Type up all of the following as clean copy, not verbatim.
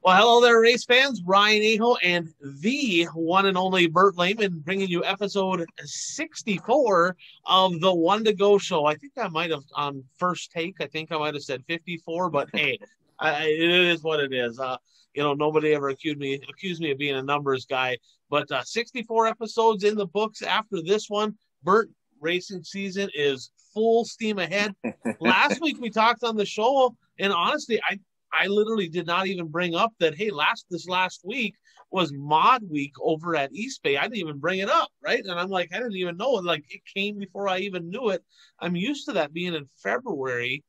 Well, hello there, race fans. Ryan Aho and the one and only Bert Lehman bringing you episode 64 of the One to Go show. I think I might have, on first take, I think I might have said 54, but hey, it is what it is. Nobody ever accused me of being a numbers guy, but 64 episodes in the books after this one. Bert, racing season is full steam ahead. Last week we talked on the show, and honestly, I literally did not even bring up that, hey, this last week was mod week over at East Bay. I didn't even bring it up, right? And I'm like, I didn't even know it. Like, it came before I even knew it. I'm used to that being in February.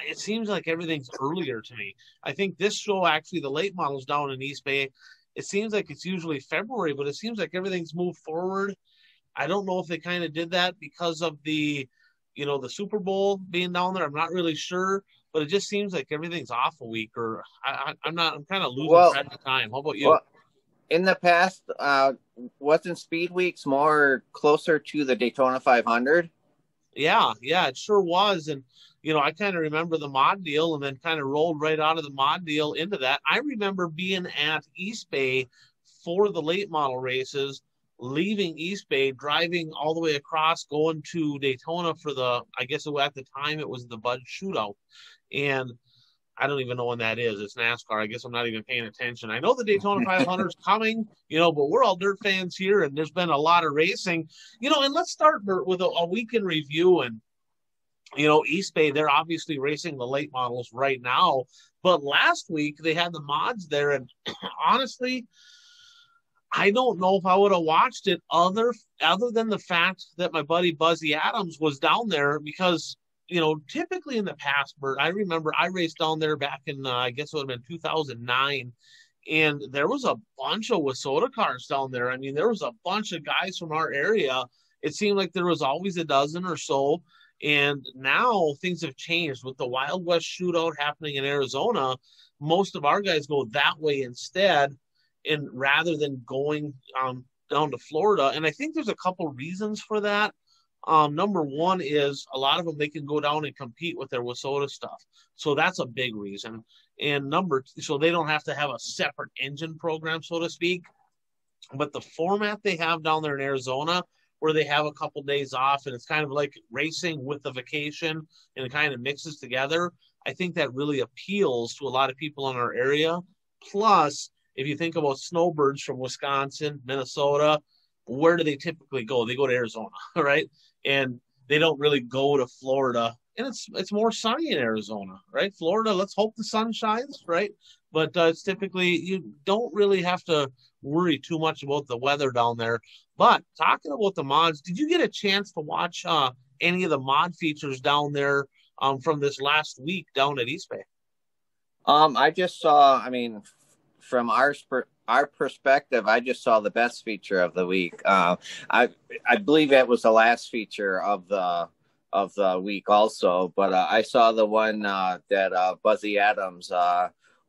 It seems like everything's earlier to me. I think this show, actually, the late models down in East Bay, it seems like it's usually February, but it seems like everything's moved forward. I don't know if they kind of did that because of the Super Bowl being down there. I'm not really sure. But it just seems like everything's off a week, or I'm kind of losing track of time. How about you? Well, in the past, wasn't Speed Weeks more closer to the Daytona 500? Yeah, it sure was. And, I kind of remember the mod deal and then kind of rolled right out of the mod deal into that. I remember being at East Bay for the late model races, leaving East Bay, driving all the way across, going to Daytona for at the time it was the Bud Shootout. And I don't even know when that is. It's NASCAR. I guess I'm not even paying attention. I know the Daytona 500 is coming, but we're all dirt fans here, and there's been a lot of racing. And let's start with a weekend review. And, East Bay, they're obviously racing the late models right now. But last week, they had the mods there. And honestly, I don't know if I would have watched it other than the fact that my buddy Buzzy Adams was down there because – typically in the past, Bert, I remember I raced down there back in, I guess it would have been 2009, and there was a bunch of Wasota cars down there. I mean, there was a bunch of guys from our area. It seemed like there was always a dozen or so, and now things have changed with the Wild West Shootout happening in Arizona. Most of our guys go that way instead, and rather than going down to Florida. And I think there's a couple reasons for that. Number one is a lot of them, they can go down and compete with their Wasota stuff. So that's a big reason. And so they don't have to have a separate engine program, so to speak. But the format they have down there in Arizona, where they have a couple days off and it's kind of like racing with the vacation and it kind of mixes together, I think that really appeals to a lot of people in our area. Plus, if you think about snowbirds from Wisconsin, Minnesota, where do they typically go? They go to Arizona, right? And they don't really go to Florida. And it's more sunny in Arizona, right? Florida, let's hope the sun shines, right? But it's typically, you don't really have to worry too much about the weather down there. But talking about the mods, did you get a chance to watch any of the mod features down there from this last week down at East Bay? I just saw, from our perspective, I just saw the best feature of the week. I believe that was the last feature of the week also, but I saw the one that Buzzy Adams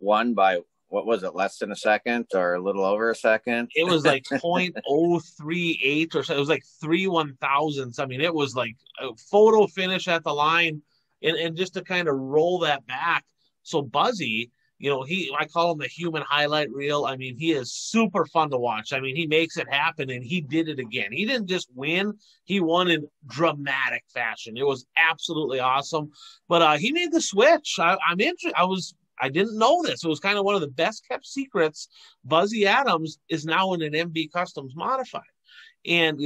won by, what was it, less than a second or a little over a second? It was like 0.038 or so. It was like 3/1000ths. I mean, it was like a photo finish at the line, and just to kind of roll that back. So Buzzy, I call him the human highlight reel. I mean, he is super fun to watch. I mean, he makes it happen, and he did it again. He didn't just win. He won in dramatic fashion. It was absolutely awesome. But he made the switch. I'm interested. I didn't know this. It was kind of one of the best kept secrets. Buzzy Adams is now in an MB Customs Modified. And,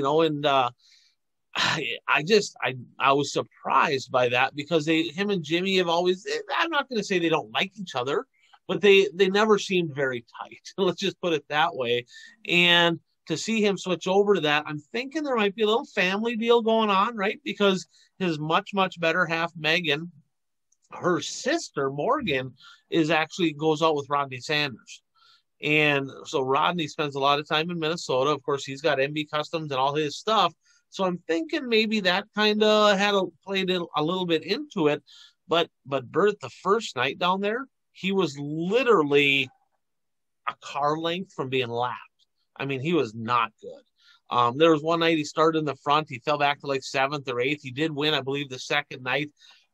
I was surprised by that because him and Jimmy have always, I'm not going to say they don't like each other, but they never seemed very tight. Let's just put it that way. And to see him switch over to that, I'm thinking there might be a little family deal going on, right? Because his much, much better half, Megan, her sister, Morgan, goes out with Rodney Sanders. And so Rodney spends a lot of time in Minnesota. Of course, he's got MB Customs and all his stuff. So I'm thinking maybe that kind of played a little bit into it. But Bert, the first night down there, he was literally a car length from being lapped. I mean, he was not good. There was one night he started in the front. He fell back to like 7th or 8th. He did win, I believe, the second night.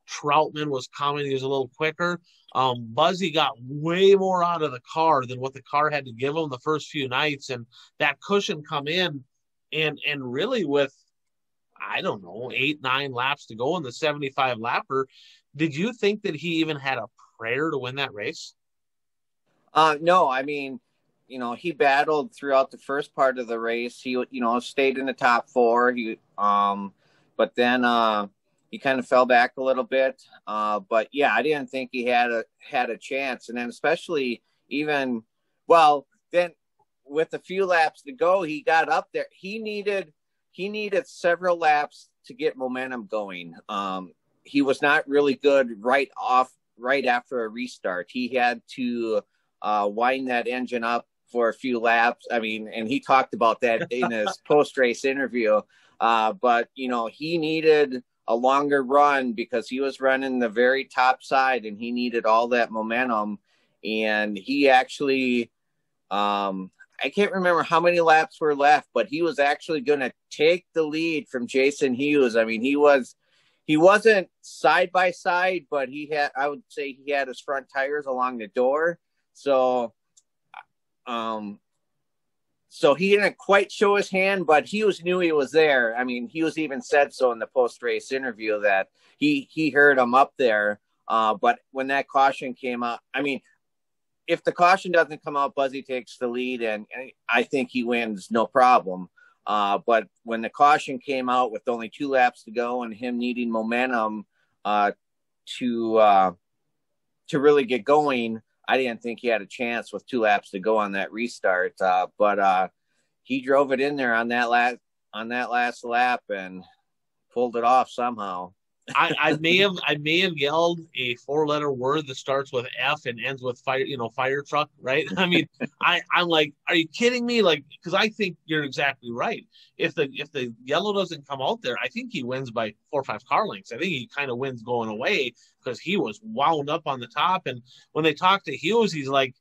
Troutman was coming. He was a little quicker. Buzzy got way more out of the car than what the car had to give him the first few nights. And that cushion come in and really with, I don't know, 8-9 laps to go in the 75 lapper. Did you think that he even had a prayer to win that race? No, I mean, he battled throughout the first part of the race. He, stayed in the top four. But then he kind of fell back a little bit. But yeah, I didn't think he had a chance. And then especially then with a few laps to go, he got up there. He needed several laps to get momentum going. He was not really good right after a restart. He had to wind that engine up for a few laps. I mean, and he talked about that in his post-race interview. But, he needed a longer run because he was running the very top side and he needed all that momentum. And he actually, I can't remember how many laps were left, but he was actually going to take the lead from Jason Hughes. I mean, he wasn't side by side, but I would say he had his front tires along the door. So he didn't quite show his hand, but knew he was there. I mean, he was even said so in the post-race interview that he heard him up there. But when that caution came out, I mean, if the caution doesn't come out, Buzzy takes the lead, and I think he wins, no problem. But when the caution came out with only 2 laps to go and him needing momentum to really get going, I didn't think he had a chance with 2 laps to go on that restart. But he drove it in there on that last lap and pulled it off somehow. I may have yelled a 4-letter word that starts with F and ends with fire truck, right? I mean, I'm like, are you kidding me? Like, because I think you're exactly right. If the yellow doesn't come out there, I think he wins by 4 or 5 car lengths. I think he kind of wins going away because he was wound up on the top. And when they talked to Hughes, he's like,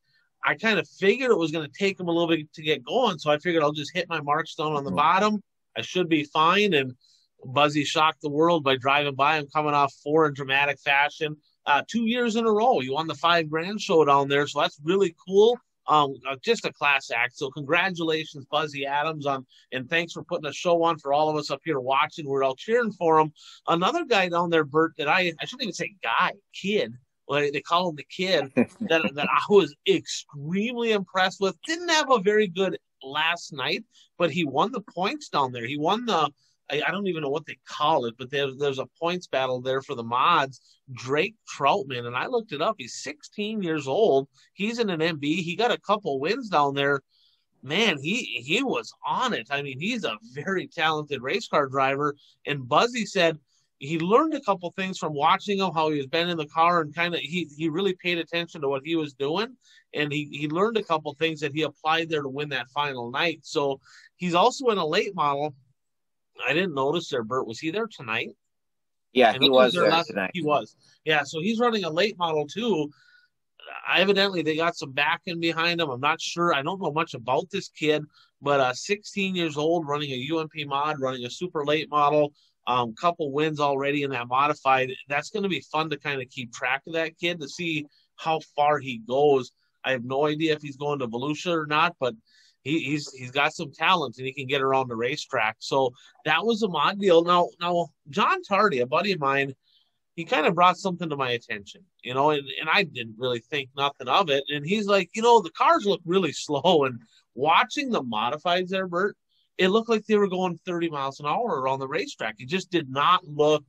I kind of figured it was going to take him a little bit to get going, so I figured I'll just hit my mark stone on the bottom. I should be fine. And Buzzy shocked the world by driving by him, coming off 4 in dramatic fashion. 2 years in a row, he won the $5,000 showdown there, so that's really cool. Just a class act. So congratulations, Buzzy Adams, and thanks for putting a show on for all of us up here watching. We're all cheering for him. Another guy down there, Bert, that I shouldn't even say kid. Well, they call him the kid that I was extremely impressed with. Didn't have a very good last night, but he won the points down there. He won I don't even know what they call it, but there's a points battle there for the mods. Drake Troutman, and I looked it up. He's 16 years old. He's in an MB. He got a couple wins down there. Man, he was on it. I mean, he's a very talented race car driver. And Buzzy said he learned a couple things from watching him, how he was been in the car, and kind of he really paid attention to what he was doing. And he learned a couple things that he applied there to win that final night. So he's also in a late model. I didn't notice there, Bert. Was he there tonight? Yeah, he was there tonight. He was. Yeah, so he's running a late model too. Evidently, they got some backing behind him. I'm not sure. I don't know much about this kid, but 16 years old, running a UMP mod, running a super late model, couple wins already in that modified. That's going to be fun to kind of keep track of that kid to see how far he goes. I have no idea if he's going to Volusia or not, but he's got some talent and he can get around the racetrack. So that was a mod deal. Now John Tardy, a buddy of mine, he kind of brought something to my attention, and I didn't really think nothing of it. And he's like, the cars look really slow. And watching the modifieds there, Bert, it looked like they were going 30 miles an hour around the racetrack. It just did not look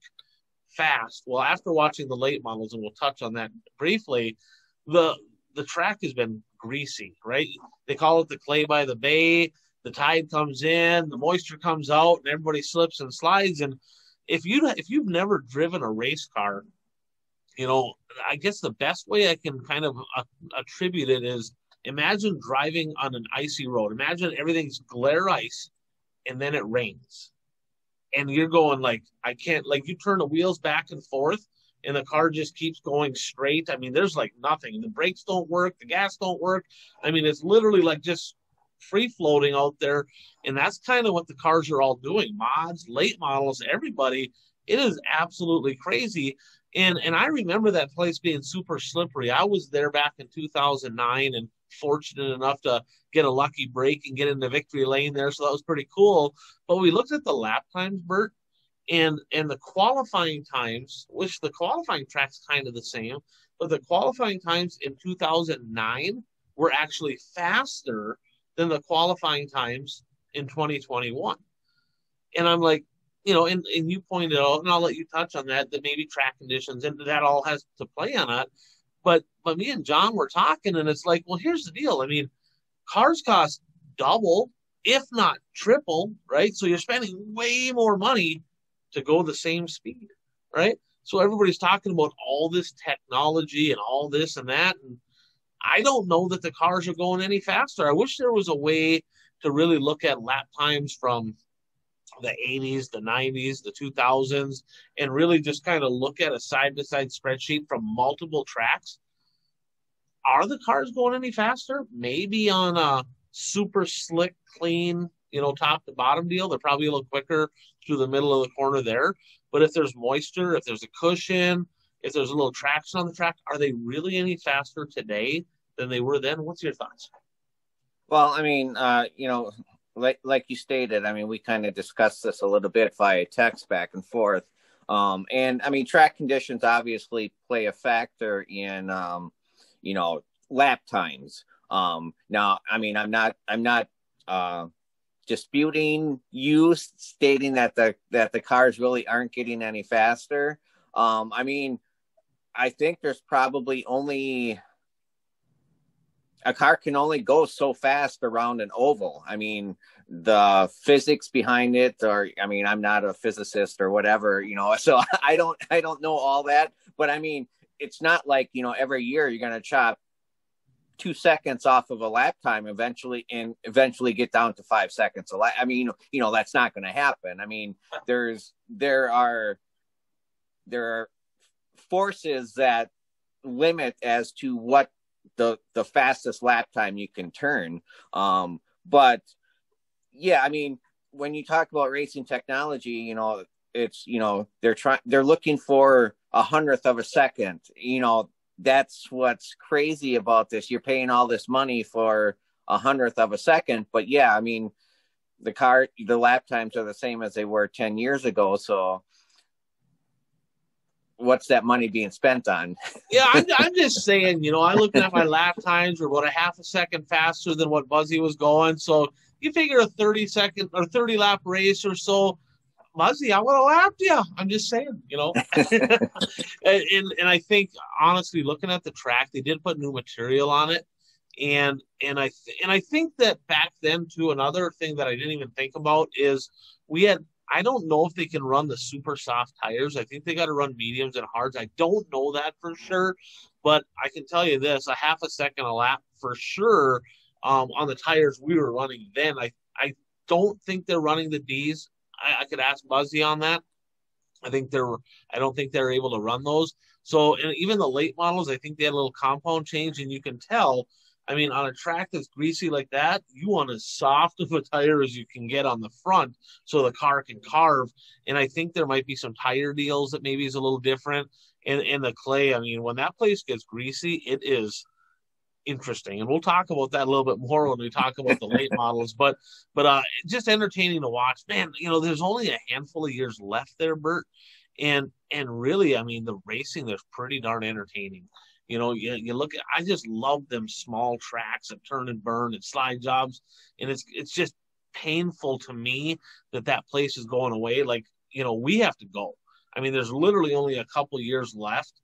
fast. Well, after watching the late models, and we'll touch on that briefly, the track has been greasy, right? They call it the clay by the bay. The tide comes in, the moisture comes out, and everybody slips and slides. And if you've never driven a race car, I guess the best way I can kind of attribute it is, imagine driving on an icy road. Imagine everything's glare ice, and then it rains. And you're going you turn the wheels back and forth, and the car just keeps going straight. I mean, there's like nothing. The brakes don't work. The gas don't work. I mean, it's literally like just free floating out there. And that's kind of what the cars are all doing. Mods, late models, everybody. It is absolutely crazy. And I remember that place being super slippery. I was there back in 2009 and fortunate enough to get a lucky break and get into victory lane there. So that was pretty cool. But we looked at the lap times, Bert, and the qualifying times, which the qualifying track's kind of the same, but the qualifying times in 2009 were actually faster than the qualifying times in 2021. And I'm like, and you pointed out, and I'll let you touch on that maybe track conditions, and that all has to play on it. But me and John were talking, and it's like, well, here's the deal. I mean, cars cost double, if not triple, right? So you're spending way more money to go the same speed, right? So everybody's talking about all this technology and all this and that, and I don't know that the cars are going any faster. I wish there was a way to really look at lap times from the 80s, the 90s, the 2000s, and really just kind of look at a side-by-side spreadsheet from multiple tracks. Are the cars going any faster? Maybe on a super slick, clean, top to bottom deal, they're probably a little quicker through the middle of the corner there. But if there's moisture, if there's a cushion, if there's a little traction on the track, are they really any faster today than they were then? What's your thoughts? Well, I mean, like you stated, I mean, we kind of discussed this a little bit via text back and forth. And I mean, track conditions obviously play a factor in, lap times. Now, I mean, I'm not disputing you stating that the cars really aren't getting any faster. I mean, I think there's probably only a car can only go so fast around an oval. I mean, the physics behind it, or, I mean, I'm not a physicist or whatever, so I don't know all that, but I mean, it's not like, every year you're going to chop 2 seconds off of a lap time eventually get down to 5 seconds a lap. I mean, that's not going to happen. I mean, there are forces that limit as to what the fastest lap time you can turn. But yeah, I mean, when you talk about racing technology, it's, they're looking for 100th of a second. That's what's crazy about this. You're paying all this money for 100th of a second, but yeah, I mean, the lap times are the same as they were 10 years ago. So what's that money being spent on? Yeah, I'm just saying, I looked at my lap times were about a half a second faster than what Buzzy was going. So you figure a 30-second or 30 lap race or so, Buzzy, I would have lapped you. I'm just saying, and I think, honestly, looking at the track, they did put new material on it. And I think that back then, too, another thing that I didn't even think about is I don't know if they can run the super soft tires. I think they got to run mediums and hards. I don't know that for sure, but I can tell you this, a half a second a lap for sure on the tires we were running then. I don't think they're running the Ds. I could ask Buzzy on that. I don't think they're able to run those. So, and even the late models, I think they had a little compound change, and you can tell, I mean, on a track that's greasy like that, you want as soft of a tire as you can get on the front so the car can carve. And I think there might be some tire deals that maybe is a little different. And the clay, I mean, when that place gets greasy, it is interesting. And we'll talk about that a little bit more when we talk about the late models. But just entertaining to watch. Man, there's only a handful of years left there, Bert. And really, I mean, the racing, there's pretty darn entertaining. You look at, I just love them small tracks and turn and burn and slide jobs. And it's just painful to me that place is going away. Like, we have to go. I mean, there's literally only a couple years left.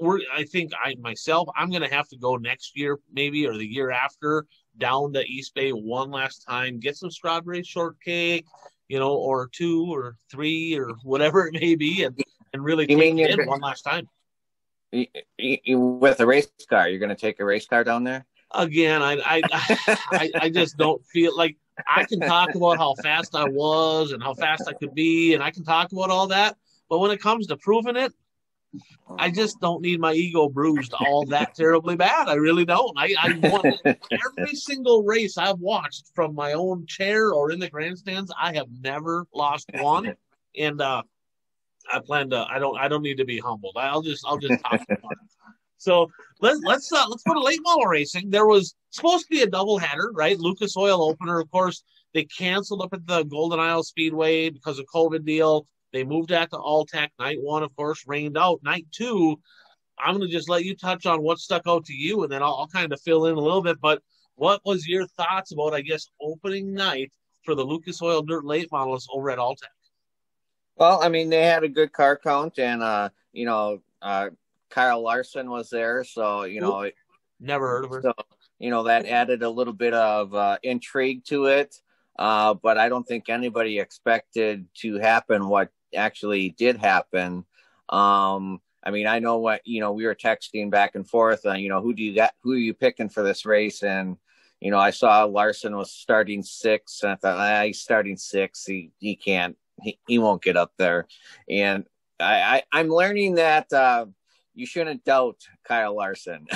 I'm going to have to go next year, maybe, or the year after, down to East Bay one last time, get some strawberry shortcake, or 2 or 3 or whatever it may be, and really take it in one last time. With a race car, you're going to take a race car down there? Again, I just don't feel like I can talk about how fast I was and how fast I could be, and I can talk about all that. But when it comes to proving it, I just don't need my ego bruised all that terribly bad. I really don't. I won every single race I've watched from my own chair or in the grandstands. I have never lost one. And I plan to. I don't need to be humbled. I'll just talk about it. So let's go to late model racing. There was supposed to be a doubleheader, right? Lucas Oil opener, of course. They canceled up at the Golden Isle Speedway because of COVID deal. They moved that to All-Tech. Night 1, of course, rained out. Night 2, I'm going to just let you touch on what stuck out to you, and then I'll kind of fill in a little bit. But what was your thoughts about, I guess, opening night for the Lucas Oil Dirt Late Models over at All-Tech? Well, I mean, they had a good car count, and Kyle Larson was there, so never heard of her. So that added a little bit of intrigue to it. But I don't think anybody expected to happen what actually did happen. I mean, I know what we were texting back and forth on who are you picking for this race, and I saw Larson was starting 6th, and I thought he's starting 6th. He can't. He won't get up there. And I'm learning that you shouldn't doubt Kyle Larson.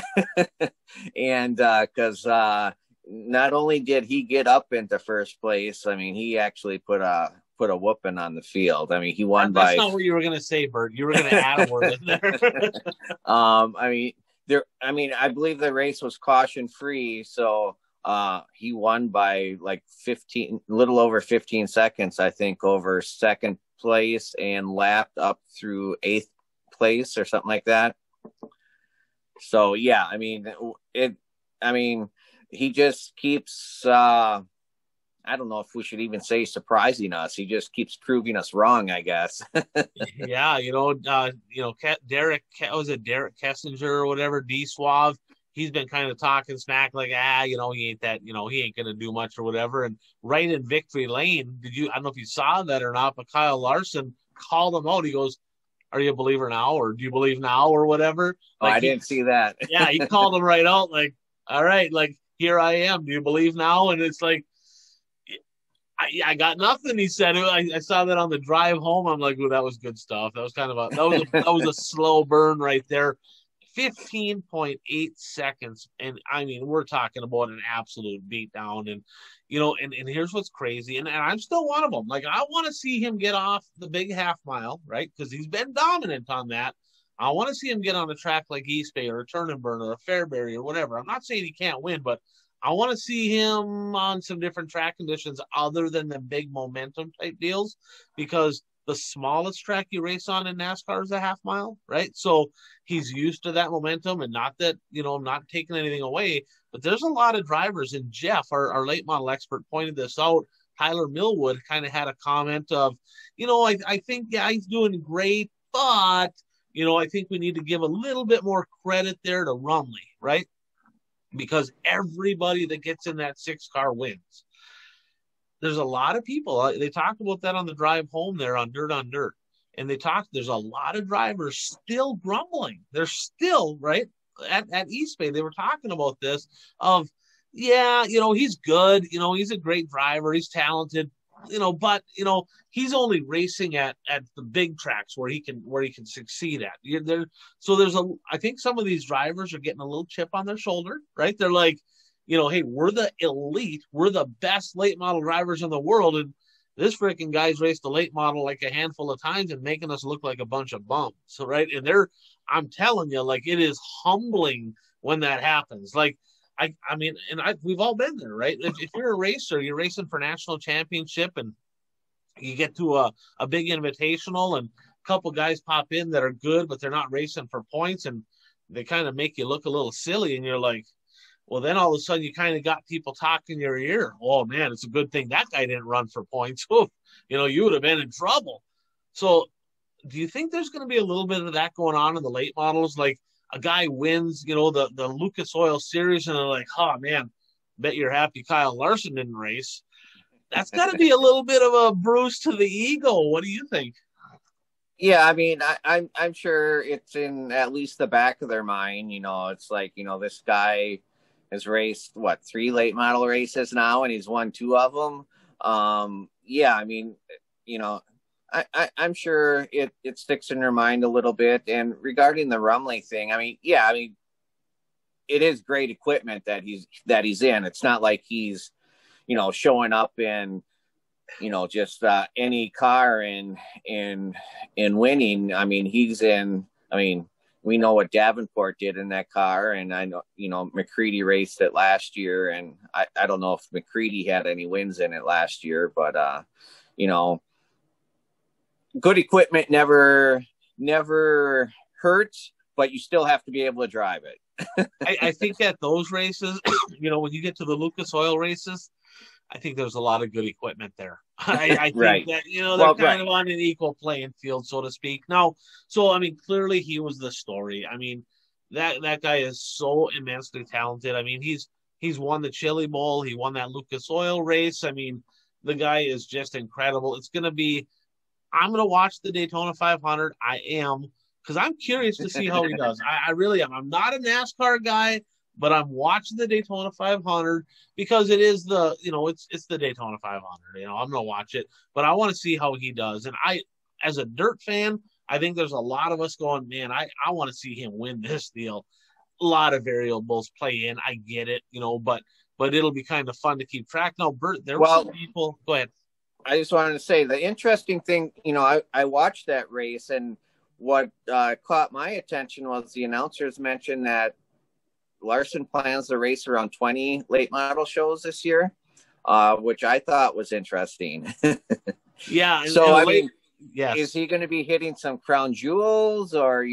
And because not only did he get up into first place, I mean, he actually put a whooping on the field. I mean, he won That's not what you were going to say, Bert. You were going to add a word in there. I believe the race was caution free, so he won by like 15, little over 15 seconds, I think, over second place and lapped up through 8th place or something like that. So yeah, I mean, he just keeps, I don't know if we should even say surprising us. He just keeps proving us wrong, I guess. Yeah. Derek Kessinger or whatever, D Suave, he's been kind of talking smack like, he ain't that, he ain't going to do much or whatever. And right in victory lane, I don't know if you saw that or not, but Kyle Larson called him out. He goes, "Are you a believer now?" or "Do you believe now?" or whatever. I didn't see that. Yeah. He called him right out. Like, all right, like, here I am. Do you believe now? And it's like, I got nothing. He said. I saw that on the drive home. I'm like, "Oh, that was good stuff." That was kind of that was a slow burn right there. 15.8 seconds, and I mean, we're talking about an absolute beatdown. And and here's what's crazy, and I'm still one of them. Like, I want to see him get off the big half mile, right? Because he's been dominant on that. I want to see him get on a track like East Bay or a Turnberg or a Fairbury or whatever. I'm not saying he can't win, but I want to see him on some different track conditions other than the big momentum type deals, because the smallest track you race on in NASCAR is a half mile, right? So he's used to that momentum, and not that, I'm not taking anything away, but there's a lot of drivers, and Jeff, our late model expert, pointed this out. Tyler Millwood kind of had a comment of, I think, yeah, he's doing great, but, I think we need to give a little bit more credit there to Rumley, right? Because everybody that gets in that 6-car wins. There's a lot of people. They talked about that on the drive home there on Dirt on Dirt. And there's a lot of drivers still grumbling. They're still, right, at East Bay. They were talking about this of, yeah, he's good. He's a great driver. He's talented, but, he's only racing at the big tracks where he can succeed at. I think some of these drivers are getting a little chip on their shoulder, right? They're like, hey, we're the elite. We're the best late model drivers in the world. And this freaking guy's raced the late model like a handful of times and making us look like a bunch of bums. So, right. And I'm telling you, like, it is humbling when that happens. Like, we've all been there, right? If you're a racer, you're racing for national championship, and you get to a big invitational, and a couple guys pop in that are good, but they're not racing for points, and they kind of make you look a little silly, and you're like, well, then all of a sudden you kind of got people talking in your ear. Oh man, it's a good thing that guy didn't run for points. Oof, you would have been in trouble. So do you think there's going to be a little bit of that going on in the late models? Like, a guy wins, the Lucas Oil Series, and they're like, oh man, bet you're happy Kyle Larson didn't race. That's got to be a little bit of a bruise to the ego. What do you think? Yeah, I mean, I'm sure it's in at least the back of their mind. It's like, this guy has raced 3 late model races now, and he's won 2 of them. Yeah, I mean, I'm sure it sticks in their mind a little bit. And regarding the Rumley thing, I mean, it is great equipment that he's in. It's not like he's, showing up in just any car in winning. I mean, we know what Davenport did in that car, and I know, McCready raced it last year, and I don't know if McCready had any wins in it last year, but good equipment never hurts, but you still have to be able to drive it. I think at those races, when you get to the Lucas Oil races, I think there's a lot of good equipment there. I think right. that, they're kind of on an equal playing field, so to speak. Now, so, I mean, clearly he was the story. I mean, that guy is so immensely talented. I mean, he's won the Chili Bowl. He won that Lucas Oil race. I mean, the guy is just incredible. I'm going to watch the Daytona 500. I am, because I'm curious to see how he does. I really am. I'm not a NASCAR guy, but I'm watching the Daytona 500 because it is it's the Daytona 500. I'm going to watch it, but I want to see how he does. And as a dirt fan, I think there's a lot of us going, man, I want to see him win this deal. A lot of variables play in. I get it, but it'll be kind of fun to keep track. Now, Bert, there were some people. Go ahead. I just wanted to say the interesting thing, I watched that race, and what caught my attention was the announcers mentioned that Larson plans to race around 20 late model shows this year, which I thought was interesting. Yeah. So, yes. Is he going to be hitting some crown jewels, or,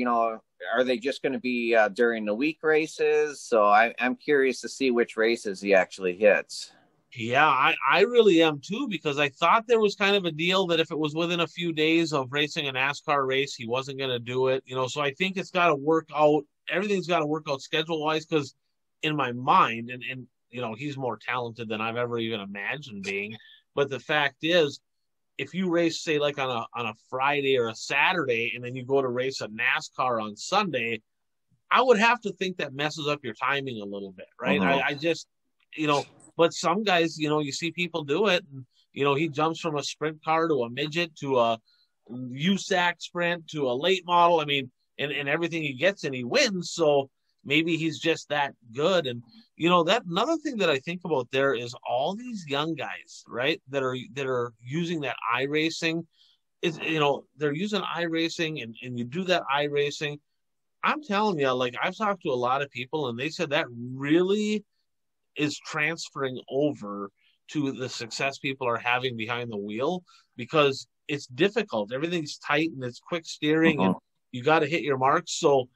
are they just going to be during the week races? So I'm curious to see which races he actually hits. Yeah, I really am too, because I thought there was kind of a deal that if it was within a few days of racing a NASCAR race, he wasn't going to do it. So I think it's got to work out. Everything's got to work out schedule wise, because in my mind, and he's more talented than I've ever even imagined being. But the fact is, if you race, say, like on a Friday or a Saturday, and then you go to race a NASCAR on Sunday, I would have to think that messes up your timing a little bit, right? Uh-huh. I just, but some guys, you see people do it, and, he jumps from a sprint car to a midget to a USAC sprint to a late model. I mean, and everything he gets and he wins. So maybe he's just that good. And, that another thing that I think about there is all these young guys, right, that are using that iRacing. Is, they're using iRacing, and you do that iRacing. I'm telling you, like, I've talked to a lot of people, and they said that really is transferring over to the success people are having behind the wheel, because it's difficult. Everything's tight, and it's quick steering, and you got to hit your marks. So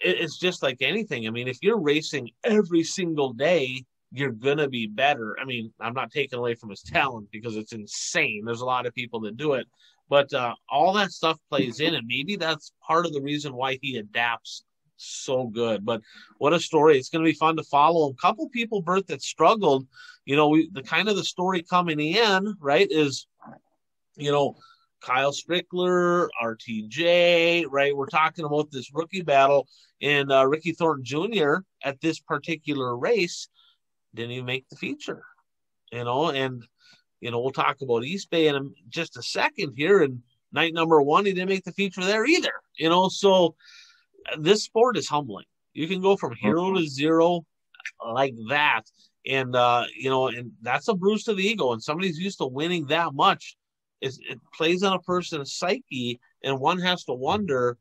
it's just like anything. I mean, if you're racing every single day, you're going to be better. I mean, I'm not taking away from his talent, because it's insane. There's a lot of people that do it, but all that stuff plays in, and maybe that's part of the reason why he adapts so good. But what a story. It's going to be fun to follow a couple people, Bert, that struggled. The story coming in, right, is, Kyle Strickler, RTJ, right? We're talking about this rookie battle, and Ricky Thornton Jr. at this particular race didn't even make the feature, and we'll talk about East Bay in just a second here. And night number one, he didn't make the feature there either, so this sport is humbling. You can go from hero to zero like that. And, and that's a bruise to the ego. And somebody's used to winning that much. It plays on a person's psyche. And one has to wonder,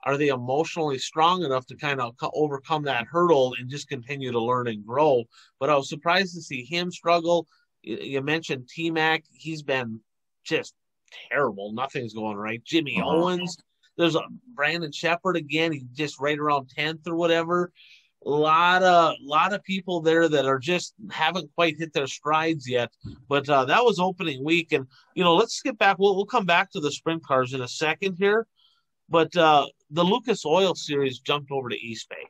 are they emotionally strong enough to kind of overcome that hurdle and just continue to learn and grow? But I was surprised to see him struggle. You mentioned T-Mac. He's been just terrible. Nothing's going right. Jimmy Owens. There's a Brandon Shepard again. He's just right around 10th or whatever. A lot of people there that are just haven't quite hit their strides yet. But that was opening week, and let's skip back. We'll come back to the sprint cars in a second here. But the Lucas Oil Series jumped over to East Bay,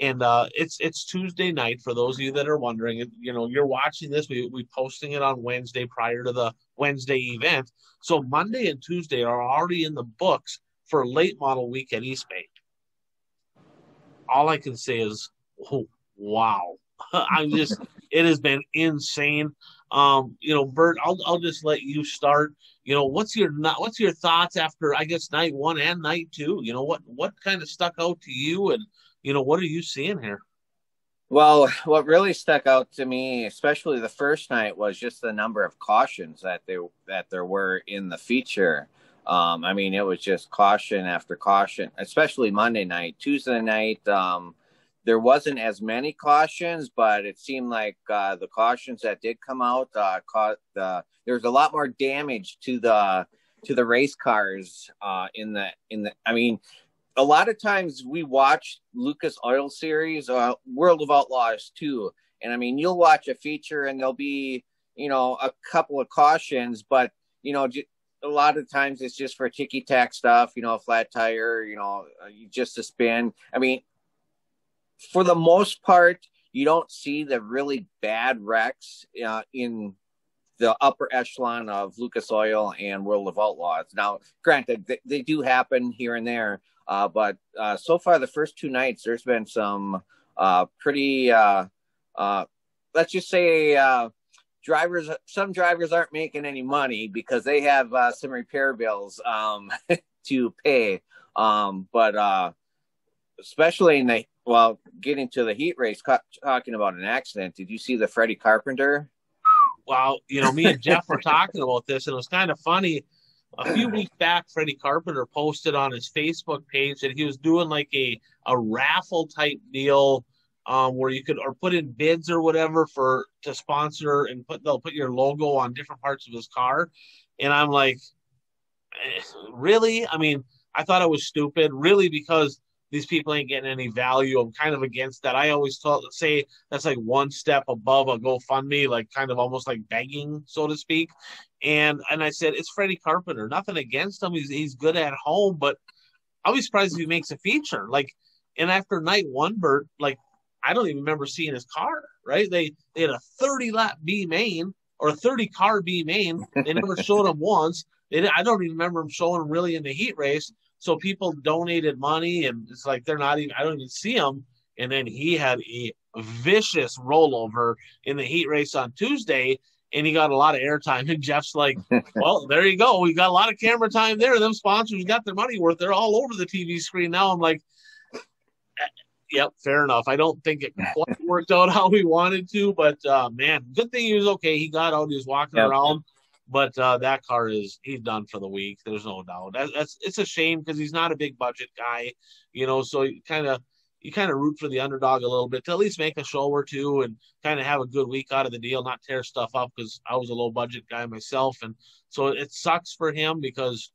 and it's Tuesday night for those of you that are wondering. You're watching this. We posting it on Wednesday prior to the Wednesday event. So Monday and Tuesday are already in the books for late model week at East Bay. All I can say is, oh, wow. It has been insane. Bert, I'll just let you start. What's your thoughts after, I guess, night one and night two? What kind of stuck out to you, and what are you seeing here? Well, what really stuck out to me, especially the first night, was just the number of cautions that there were in the feature. I mean, it was just caution after caution, especially Monday night. Tuesday night, there wasn't as many cautions, but it seemed like the cautions that did come out there was a lot more damage to the race cars in the. I mean, a lot of times we watch Lucas Oil Series, World of Outlaws too. And I mean, you'll watch a feature and there'll be, a couple of cautions, but, a lot of times it's just for ticky tack stuff, a flat tire, just a spin. I mean, for the most part, you don't see the really bad wrecks in the upper echelon of Lucas Oil and World of Outlaws. Now, granted, they do happen here and there, but so far the first two nights, there's been some pretty, let's just say, some drivers aren't making any money because they have some repair bills to pay. But especially getting to the heat race, talking about an accident, did you see the Freddie Carpenter? Wow, me and Jeff were talking about this, and it was kind of funny. A few weeks back, Freddie Carpenter posted on his Facebook page that he was doing like a raffle type deal where you could or put in bids or whatever to sponsor and they'll put your logo on different parts of his car. And I'm like, really? I mean, I thought it was stupid, really, because these people ain't getting any value. I'm kind of against that. I always say that's like one step above a GoFundMe, like kind of almost like begging, so to speak. And I said, it's Freddie Carpenter. Nothing against him. He's good at home, but I'll be surprised if he makes a feature. Like, and after night one, Bert, like, I don't even remember seeing his car, right? They had a 30-lap B main or a 30-car B main. They never showed him once. I don't even remember him showing him really in the heat race. So people donated money, and it's like I don't even see him. And then he had a vicious rollover in the heat race on Tuesday, and he got a lot of airtime. And Jeff's like, well, there you go. We got a lot of camera time there. Them sponsors got their money worth. They're all over the TV screen now. I'm like, yep, fair enough. I don't think it quite worked out how we wanted to, but man, good thing he was okay. He got out. He was walking around. But that car he's done for the week. There's no doubt. It's a shame because he's not a big budget guy, so you kind of root for the underdog a little bit to at least make a show or two and kind of have a good week out of the deal, not tear stuff up, because I was a low budget guy myself. And so it sucks for him because,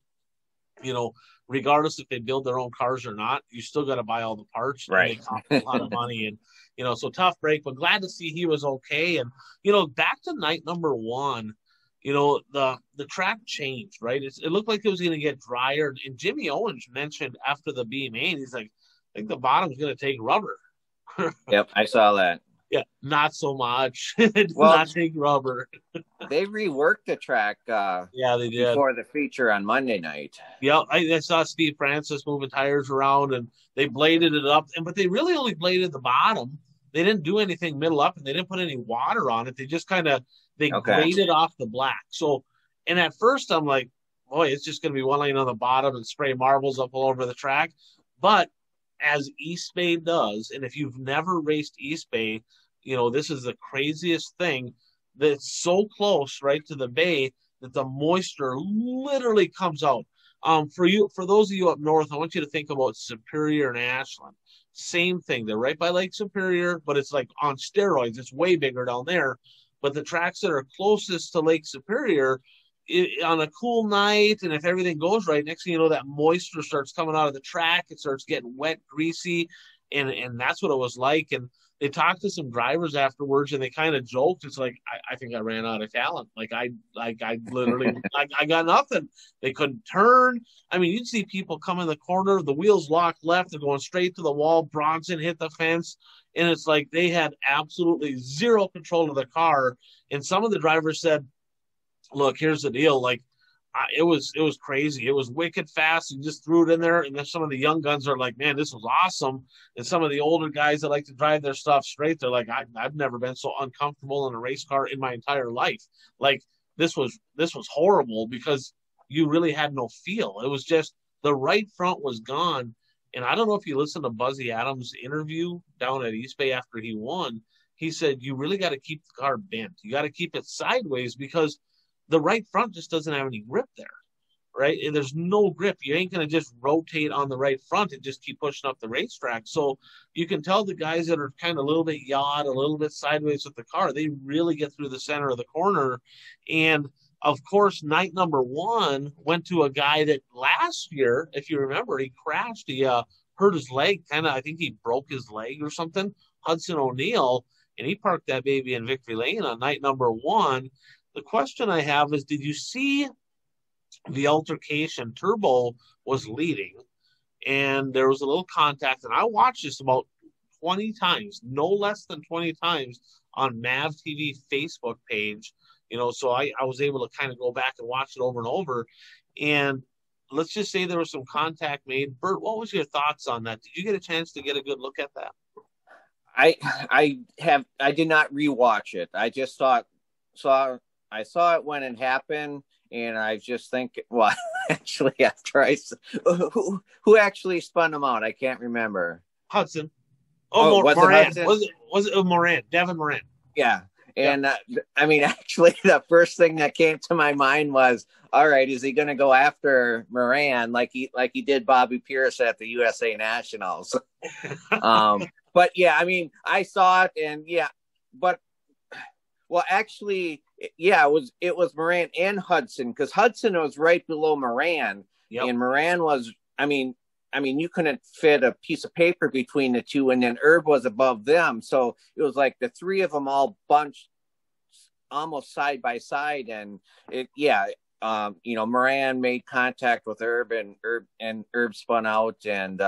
regardless if they build their own cars or not, you still got to buy all the parts. Right. And they cost a lot of money. And, so tough break, but glad to see he was okay. And, back to night number one, the track changed, right? It looked like it was going to get drier. And Jimmy Owens mentioned after the B main, he's like, I think the bottom's going to take rubber. Yep, I saw that. Yeah, not so much. It did not take rubber. They reworked the track yeah, they did. Before the feature on Monday night. Yeah, I saw Steve Francis moving tires around, and they bladed it up. But they really only bladed the bottom. They didn't do anything middle up, and they didn't put any water on it. They just kind of graded off the black. So, and at first I'm like, boy, it's just going to be one lane on the bottom and spray marbles up all over the track. But as East Bay does, and if you've never raced East Bay, this is the craziest thing, that's so close right to the bay that the moisture literally comes out. For those of you up north, I want you to think about Superior and Ashland. Same thing. They're right by Lake Superior, but it's like on steroids. It's way bigger down there. But the tracks that are closest to Lake Superior, on a cool night, and if everything goes right, next thing you know, that moisture starts coming out of the track. It starts getting wet, greasy, and that's what it was like. And they talked to some drivers afterwards, and they kind of joked. It's like, I think I ran out of talent. I literally, I got nothing. They couldn't turn. I mean, you'd see people come in the corner, the wheels locked left, they're going straight to the wall. Bronson hit the fence, and it's like they had absolutely zero control of the car. And some of the drivers said, look, here's the deal. Like, it was crazy. It was wicked fast. You just threw it in there. And then some of the young guns are like, man, this was awesome. And some of the older guys that like to drive their stuff straight, they're like, I've never been so uncomfortable in a race car in my entire life. Like, this was horrible because you really had no feel. It was just the right front was gone. And I don't know if you listened to Buzzy Adams' interview down at East Bay after he won. He said, you really got to keep the car bent. You got to keep it sideways because the right front just doesn't have any grip there, right? And there's no grip. You ain't going to just rotate on the right front and just keep pushing up the racetrack. So you can tell the guys that are kind of a little bit yawed, a little bit sideways with the car, they really get through the center of the corner. And of course, night number one went to a guy that last year, if you remember, he crashed. He hurt his leg, I think he broke his leg or something, Hudson O'Neal, and he parked that baby in Victory Lane on night number one. The question I have is, did you see the altercation? Turbo was leading, and there was a little contact, and I watched this about 20 times, no less than 20 times on MAV TV Facebook page. So I was able to kind of go back and watch it over and over. And let's just say there was some contact made. Bert, what was your thoughts on that? Did you get a chance to get a good look at that? I did not rewatch it. I just saw it when it happened, and I just think, well, actually, after who actually spun him out? I can't remember. Hudson. Moran. Was it Moran? Devin Moran. Yeah. And actually, the first thing that came to my mind was, all right, is he going to go after Moran like he did Bobby Pierce at the USA Nationals? But yeah, I saw it, and yeah, but well, actually, yeah, it was Moran and Hudson, because Hudson was right below Moran, and Moran was, you couldn't fit a piece of paper between the two, and then Herb was above them. So it was like the three of them all bunched almost side by side. And Moran made contact with Herb, and Herb spun out, and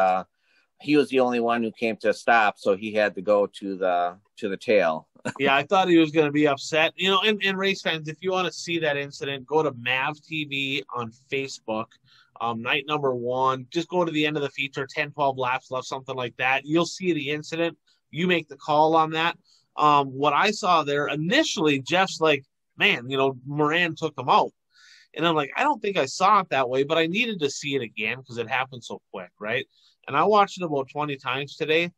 he was the only one who came to a stop. So he had to go to the tail. Yeah, I thought he was going to be upset. And race fans, if you want to see that incident, go to MAV TV on Facebook. Night number one, just go to the end of the feature, 10, 12 laps left, something like that. You'll see the incident. You make the call on that. What I saw there initially, Jeff's like, man, Moran took him out. And I'm like, I don't think I saw it that way, but I needed to see it again because it happened so quick, right? And I watched it about 20 times today.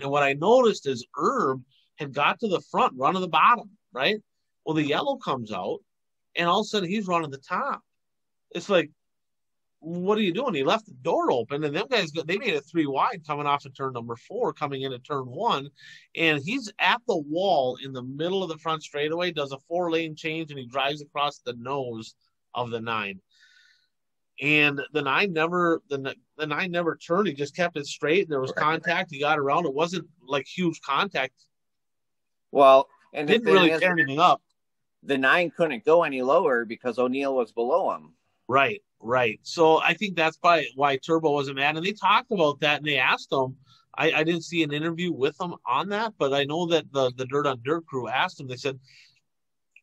And what I noticed is Herb had got to the front, run to the bottom, right? Well, the yellow comes out, and all of a sudden he's running the top. It's like, what are you doing? He left the door open, and them guys, they made it 3 wide coming off of turn number 4, coming into turn 1, and he's at the wall in the middle of the front straightaway, does a 4-lane change, and he drives across the nose of the 9. And the 9 never turned. He just kept it straight. There was contact. He got around. It wasn't like huge contact. Well, and didn't really tear anything up. The 9 couldn't go any lower because O'Neal was below him. Right. So I think that's probably why Turbo wasn't mad. And they talked about that, and they asked him. I didn't see an interview with him on that, but I know that the Dirt on Dirt crew asked him. They said,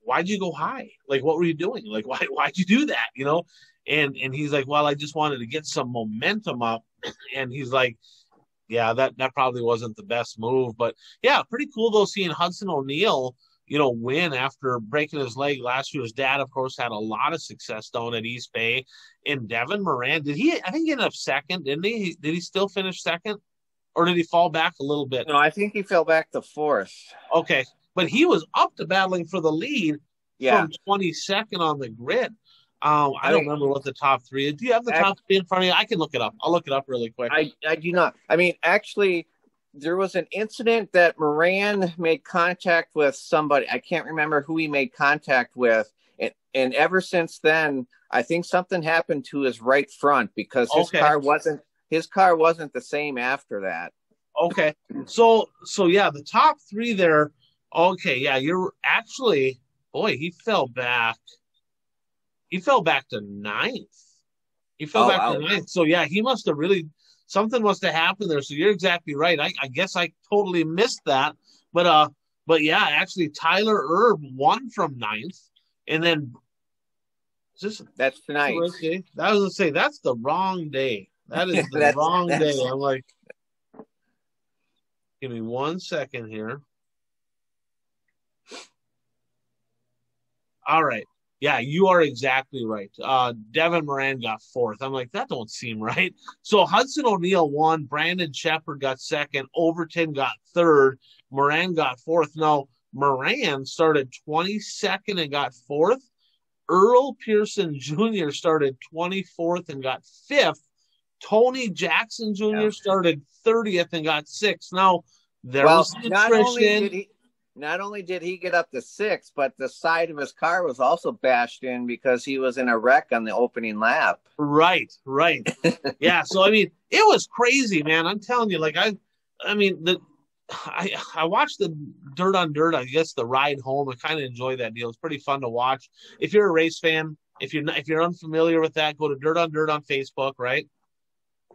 why'd you go high? Like, what were you doing? Like, why'd you do that? And he's like, well, I just wanted to get some momentum up. And he's like, yeah, that probably wasn't the best move. But, yeah, pretty cool, though, seeing Hudson O'Neal, win after breaking his leg last year. His dad, of course, had a lot of success down at East Bay. And Devin Moran, I think he ended up second, didn't he? Did he still finish second? Or did he fall back a little bit? No, I think he fell back to 4th. Okay. But he was up to battling for the lead from 22nd on the grid. I don't remember what the top 3 is. Do you have the top 3 in front of you? I can look it up. I'll look it up really quick. I do not. Actually, there was an incident that Moran made contact with somebody. I can't remember who he made contact with. And ever since then, I think something happened to his right front because his car wasn't the same after that. Okay. So yeah, the top 3 there. Okay, yeah, you're actually, boy, he fell back. He fell back to 9th. To 9th. So yeah, he must have something must have happened there. So you're exactly right. I guess I totally missed that. But yeah, actually Tyler Erb won from 9th. And then that's tonight. I was going to say, that's the wrong day. That is the wrong day. I'm like, give me 1 second here. All right. Yeah, you are exactly right. Devin Moran got fourth. I'm like, that don't seem right. So Hudson O'Neill won. Brandon Shepard got second. Overton got third. Moran got fourth. Now, Moran started 22nd and got fourth. Earl Pearson Jr. started 24th and got fifth. Tony Jackson Jr. started 30th and got sixth. Now, there was some attrition. Not only did he get up to sixth, but the side of his car was also bashed in because he was in a wreck on the opening lap. Right. Yeah. So, I mean, it was crazy, man. I'm telling you, like, I watched the Dirt on Dirt, I guess the ride home. I kind of enjoy that deal. It's pretty fun to watch. If you're a race fan, if you're unfamiliar with that, go to Dirt on Dirt on Facebook, right?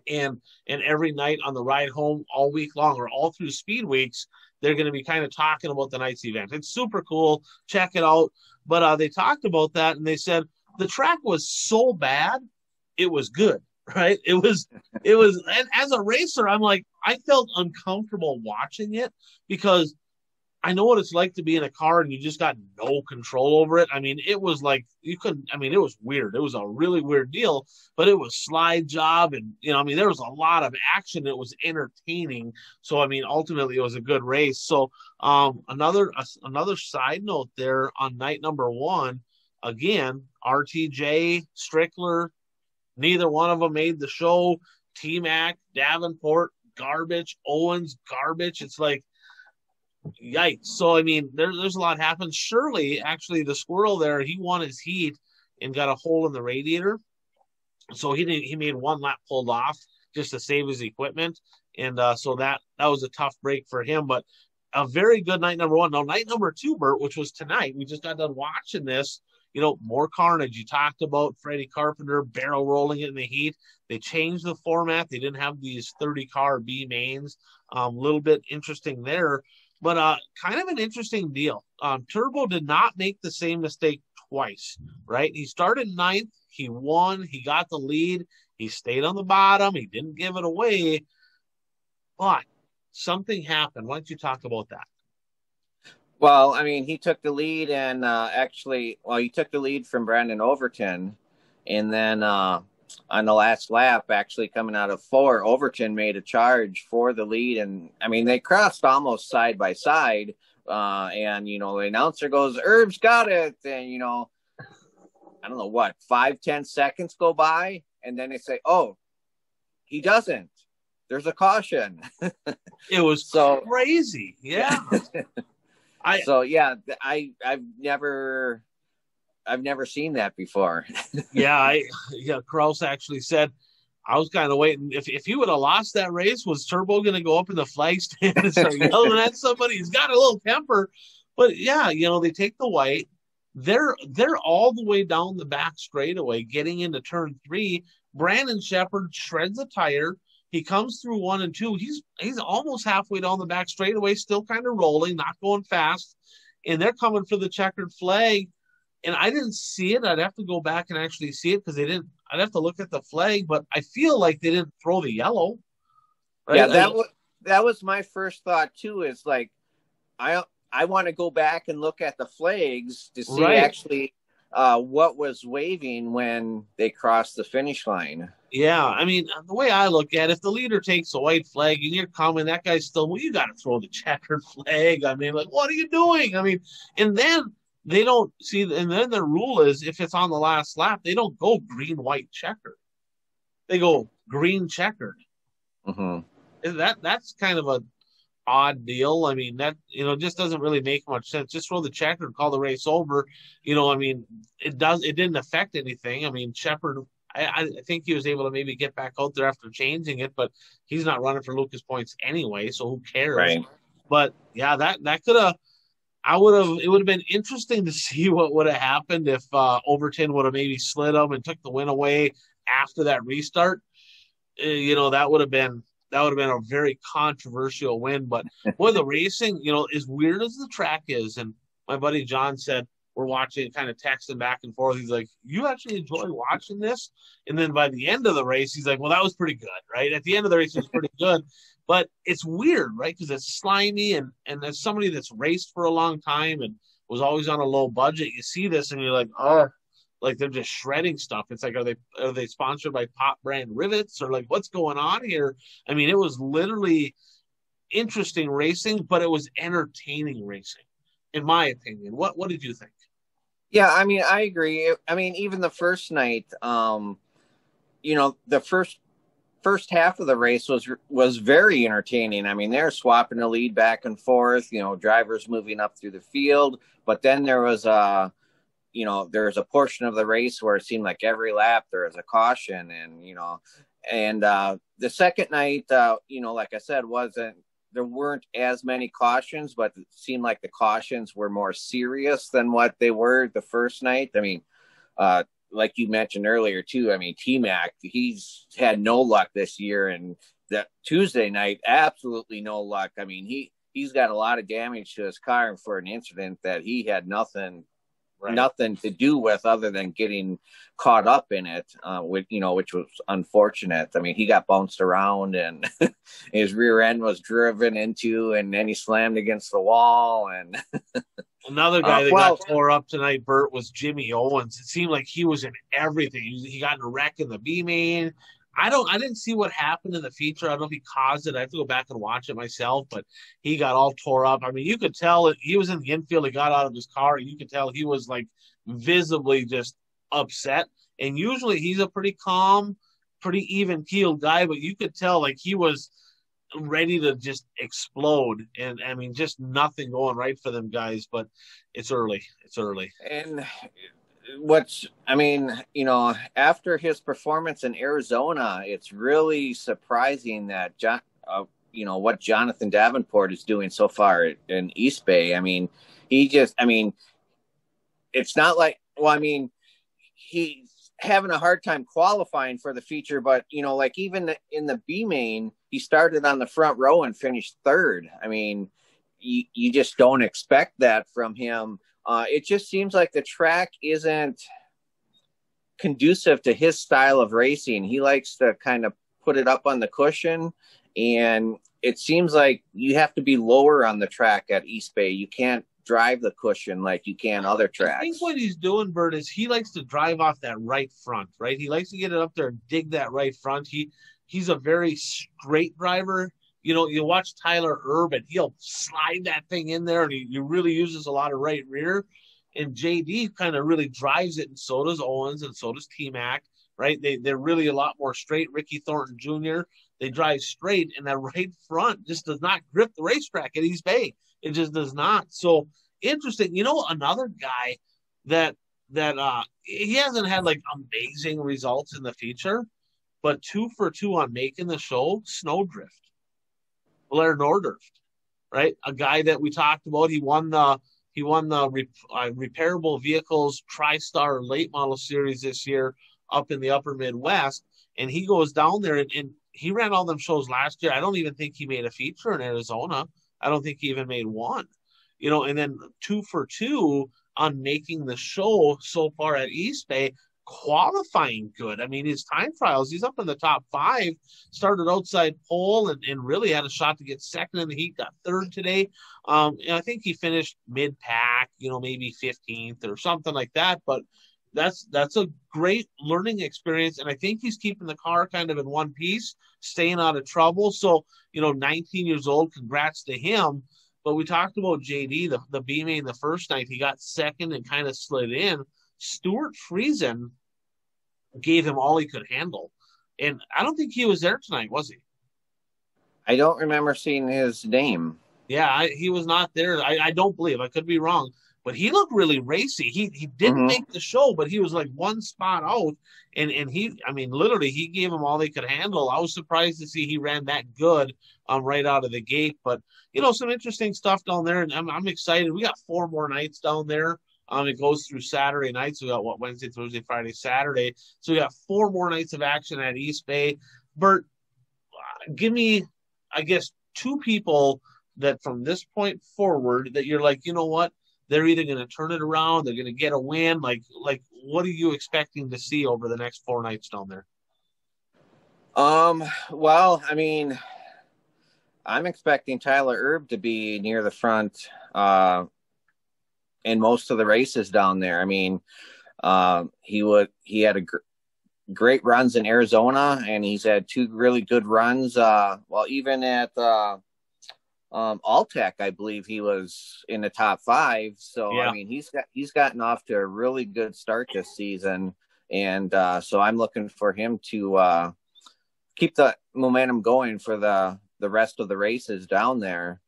And every night on the ride home all week long or all through speed weeks, they're going to be kind of talking about the night's event. It's super cool. Check it out. But they talked about that, and they said the track was so bad, it was good, right? It was, and as a racer, I'm like, I felt uncomfortable watching it because I know what it's like to be in a car and you just got no control over it. I mean, it was like it was weird. It was a really weird deal, but it was slide job. And, there was a lot of action. It was entertaining. So, I mean, ultimately it was a good race. So another side note there on night number one, again, RTJ, Strickler, neither one of them made the show. T-Mac, Davenport, garbage. Owens, garbage. It's like, yikes. So, I mean, there's a lot happened. Shirley, actually, the squirrel there, he won his heat and got a hole in the radiator. So he made one lap pulled off just to save his equipment. And so that was a tough break for him. But a very good night number one. Now, night number two, Bert, which was tonight, we just got done watching this. More carnage. You talked about Freddie Carpenter barrel rolling it in the heat. They changed the format. They didn't have these 30-car B mains. A little bit interesting there. But kind of an interesting deal. Turbo did not make the same mistake twice, right? He started ninth. He won. He got the lead. He stayed on the bottom. He didn't give it away. But something happened. Why don't you talk about that? Well, I mean, he took the lead and he took the lead from Brandon Overton. And then on the last lap, actually coming out of 4, Overton made a charge for the lead. And, I mean, they crossed almost side by side. And, the announcer goes, Herb's got it. And, I don't know what, 5-10 seconds go by. And then they say, oh, he doesn't. There's a caution. It was crazy. Yeah. I've never seen that before. Kraus actually said, I was kind of waiting. If he would have lost that race, was Turbo going to go up in the flag stand and start yelling at somebody? He's got a little temper. But yeah, they take the white. They're all the way down the back straightaway, getting into turn 3. Brandon Shepard shreds a tire. He comes through 1 and 2. He's almost halfway down the back straightaway, still kind of rolling, not going fast. And they're coming for the checkered flag. And I didn't see it. I'd have to go back and actually see it because they didn't. I'd have to look at the flag, but I feel like they didn't throw the yellow. Right? Yeah, that was my first thought too. Is like, I want to go back and look at the flags to see actually what was waving when they crossed the finish line. Yeah, I mean, the way I look at it, if the leader takes a white flag and you're coming, that guy's still, you got to throw the checkered flag. I mean, like, what are you doing? I mean, and then they don't see, and then the rule is if it's on the last lap, they don't go green, white, checkered. They go green, checkered. Mm-hmm. That's kind of a odd deal. I mean, that, just doesn't really make much sense. Just throw the checkered, call the race over. I mean, it didn't affect anything. I mean, Shepard, I think he was able to maybe get back out there after changing it, but he's not running for Lucas points anyway, so who cares? Right. But yeah, that could have, it would have been interesting to see what would have happened if Overton would have maybe slid him and took the win away after that restart. That would have been a very controversial win. But boy, the racing, as weird as the track is, and my buddy John said, we're watching, kind of texting back and forth. He's like, you actually enjoy watching this? And then by the end of the race, he's like, well, that was pretty good, right? At the end of the race, it was pretty good. But it's weird, right? Because it's slimy, and as somebody that's raced for a long time and was always on a low budget. You see this and you're like, oh, like they're just shredding stuff. It's like, are they sponsored by Pop Brand Rivets or like what's going on here? I mean, it was literally interesting racing, but it was entertaining racing, in my opinion. What did you think? Yeah, I mean, I agree. I mean, even the first night, the first half of the race was very entertaining. I mean, they're swapping the lead back and forth, drivers moving up through the field, but then there was a portion of the race where it seemed like every lap there was a caution, and the second night, like I said, there weren't as many cautions, but it seemed like the cautions were more serious than what they were the first night. I mean, like you mentioned earlier too, I mean, T-Mac, he's had no luck this year, and that Tuesday night, absolutely no luck. I mean, he's got a lot of damage to his car for an incident that he had nothing to do with other than getting caught up in it, which was unfortunate. I mean, he got bounced around and his rear end was driven into, and then he slammed against the wall. And another guy that got tore up tonight, Bert, was Jimmy Owens. It seemed like he was in everything. He got in a wreck in the B main. I didn't see what happened in the feature. I don't know if he caused it. I have to go back and watch it myself, but he got all tore up. I mean, you could tell he was in the infield. He got out of his car. You could tell he was like visibly just upset. And usually he's a pretty calm, pretty even keeled guy, but you could tell like he was ready to just explode. And I mean, just nothing going right for them guys, but it's early. And after his performance in Arizona, it's really surprising that what Jonathan Davenport is doing so far in East Bay. I mean, it's not like, he's having a hard time qualifying for the feature, but like even in the B main, he started on the front row and finished third. I mean, you just don't expect that from him. It just seems like the track isn't conducive to his style of racing. He likes to kind of put it up on the cushion, and it seems like you have to be lower on the track at East Bay. You can't drive the cushion like you can other tracks. I think what he's doing, Bert, is he likes to drive off that right front, right? He likes to get it up there and dig that right front. He's a very straight driver. You watch Tyler Erb, and he'll slide that thing in there, and he really uses a lot of right rear. And JD kind of really drives it, and so does Owens, and so does T-Mac, right? They're really a lot more straight. Ricky Thornton Jr., they drive straight, and that right front just does not grip the racetrack at East Bay. It just does not. So interesting. Another guy that he hasn't had like amazing results in the feature, but 2 for 2 on making the show, Snowdrift. Blair Nordurft, right? A guy that we talked about. He won the repairable vehicles TriStar late model series this year up in the upper Midwest. And he goes down there and he ran all them shows last year. I don't even think he made a feature in Arizona. I don't think he even made one, and then 2 for 2 on making the show so far at East Bay, qualifying good. I mean, his time trials, he's up in the top 5, started outside pole and really had a shot to get second in the heat, got third today. And I think he finished mid-pack, maybe 15th or something like that. But that's a great learning experience. And I think he's keeping the car kind of in one piece, staying out of trouble. So, 19 years old, congrats to him. But we talked about JD, the B main the first night. He got second and kind of slid in. Stuart Friesen gave him all he could handle. And I don't think he was there tonight, was he? I don't remember seeing his name. Yeah, he was not there. I don't believe. I could be wrong. But he looked really racy. He didn't make the show, but he was like one spot out. And literally, he gave him all they could handle. I was surprised to see he ran that good right out of the gate. But, some interesting stuff down there. And I'm excited. We got 4 more nights down there. It goes through Saturday nights. We got Wednesday, Thursday, Friday, Saturday. So we got 4 more nights of action at East Bay. Bert, give me, I guess, 2 people that from this point forward that you're like, you know what? They're either going to turn it around, they're going to get a win. Like, what are you expecting to see over the next 4 nights down there? Well, I mean, I'm expecting Tyler Erb to be near the front in most of the races down there. I mean, he had great runs in Arizona, and he's had two really good runs. Well, even at Alltech, I believe he was in the top 5. So Yeah. I mean, he's gotten off to a really good start this season, and so I'm looking for him to keep the momentum going for the rest of the races down there.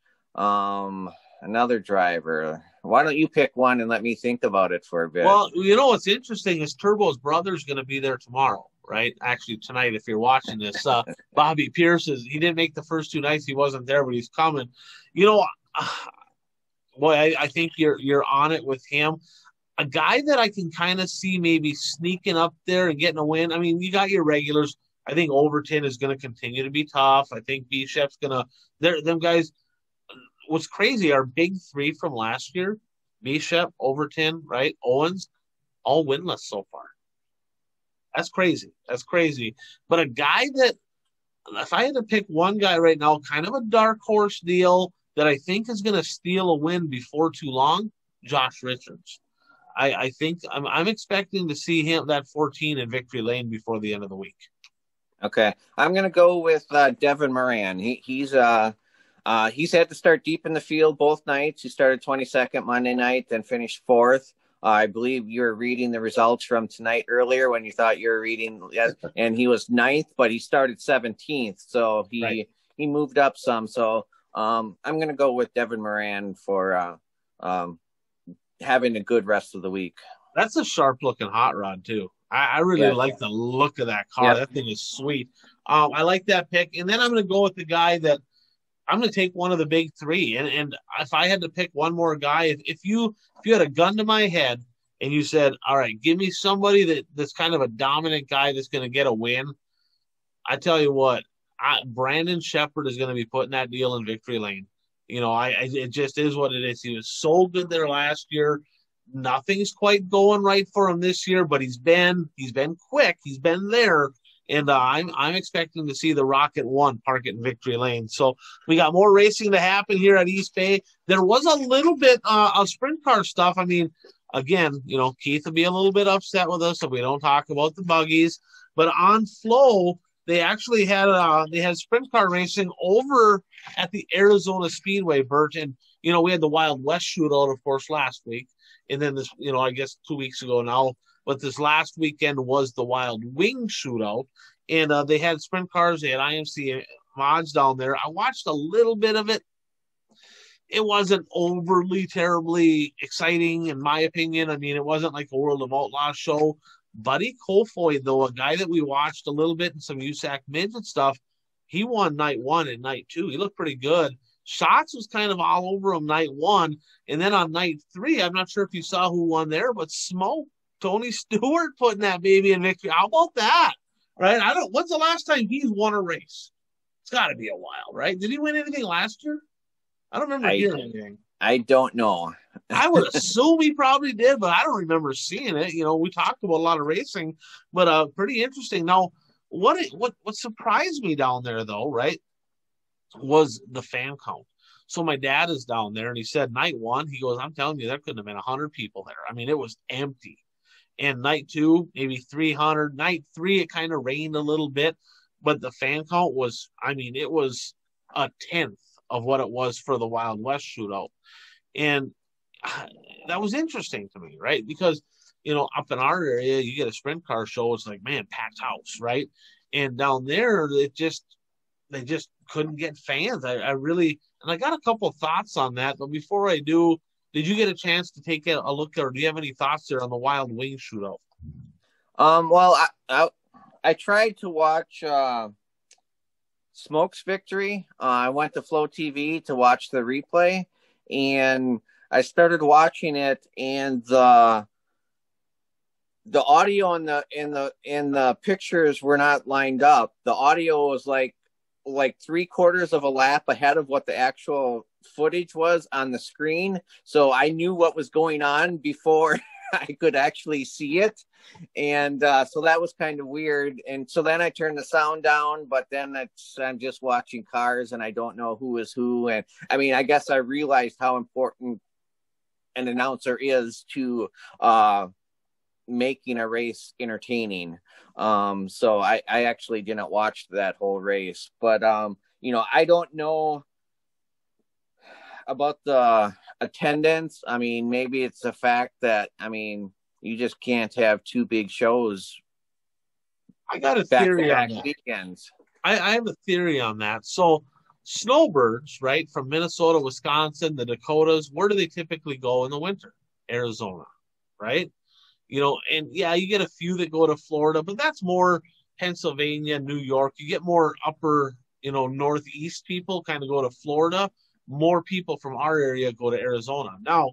Another driver. Why don't you pick one and let me think about it for a bit? Well, you know what's interesting is Turbo's brother's going to be there tomorrow, right? Actually, tonight, if you're watching this, Bobby Pierce he didn't make the first 2 nights. He wasn't there, but he's coming. You know, boy, I think you're on it with him. A guy that I can kind of see maybe sneaking up there and getting a win. I mean, you got your regulars. I think Overton is going to continue to be tough. I think Bishop's going to – them guys – what's crazy, our big 3 from last year, Bishop, Overton, right, Owens, all winless so far. That's crazy. That's crazy. But a guy that, if I had to pick one guy right now, kind of a dark horse deal that I think is going to steal a win before too long, Josh Richards. I think I'm expecting to see him that 14 in victory lane before the end of the week. Okay, I'm going to go with Devin Moran. He's had to start deep in the field both nights. He started 22nd Monday night, then finished 4th. I believe you were reading the results from tonight earlier when you thought you were reading, and he was 9th, but he started 17th, so he moved up some. So I'm going to go with Devin Moran for having a good rest of the week. That's a sharp-looking hot rod, too. I really like the look of that car. Yep. That thing is sweet. I like that pick. And then I'm going to go with the guy that I'm going to take one of the big 3. And if I had to pick one more guy, if you had a gun to my head and you said, all right, give me somebody that's kind of a dominant guy that's going to get a win, I tell you what, Brandon Shepherd is going to be putting that deal in victory lane. You know, it just is what it is. He was so good there last year. Nothing's quite going right for him this year, but he's been quick. He's been there. And I'm expecting to see the Rocket 1 park it in victory lane. So we got more racing to happen here at East Bay. There was a little bit of sprint car stuff. I mean, again, you know, Keith will be a little bit upset with us if we don't talk about the buggies. But on Flow, they actually had sprint car racing over at the Arizona Speedway, Bert. And, you know, we had the Wild West shootout, of course, last week. And then this, you know, I guess 2 weeks ago now. But this last weekend was the Wild Wing shootout. And they had sprint cars. They had IMC mods down there. I watched a little bit of it. It wasn't overly terribly exciting, in my opinion. I mean, it wasn't like a World of Outlaws show. Buddy Kofoid, though, a guy that we watched a little bit in some USAC midget stuff, he won night 1 and night 2. He looked pretty good. Shots was kind of all over him night 1. And then on night 3, I'm not sure if you saw who won there, but Smoke, Tony Stewart putting that baby in victory. How about that? Right? When's the last time he's won a race? It's got to be a while, right? Did he win anything last year? I don't remember hearing anything. I don't know. I would assume he probably did, but I don't remember seeing it. You know, we talked about a lot of racing, but pretty interesting. Now, what surprised me down there, though, right, was the fan count. So my dad is down there, and he said night 1, he goes, I'm telling you, there couldn't have been 100 people there. I mean, it was empty. And night 2, maybe 300. Night 3, it kind of rained a little bit, but the fan count was, I mean, it was a 10th of what it was for the Wild West shootout. And that was interesting to me, right? Because, you know, up in our area, you get a sprint car show, it's like, man, packed house, right? And down there, they just couldn't get fans. I really, and I got a couple of thoughts on that, but before I do, did you get a chance to take a look, or do you have any thoughts there on the Wild Wing shootout? Well, I tried to watch Smoke's victory. I went to Flow TV to watch the replay, and I started watching it, and the audio in the pictures were not lined up. The audio was like 3/4 of a lap ahead of what the actual footage was on the screen. So I knew what was going on before I could actually see it. And so that was kind of weird. And so then I turned the sound down, but then I'm just watching cars and I don't know who is who. And I mean, I guess I realized how important an announcer is to making a race entertaining. So I actually didn't watch that whole race, but I don't know about the attendance. I mean, maybe it's the fact that, you just can't have two big shows. I got a theory on that. Weekends. I have a theory on that. So snowbirds, right, from Minnesota, Wisconsin, the Dakotas, where do they typically go in the winter? Arizona, right? And yeah, you get a few that go to Florida, but that's more Pennsylvania, New York. You get more upper, northeast people kind of go to Florida. More people from our area go to Arizona. Now,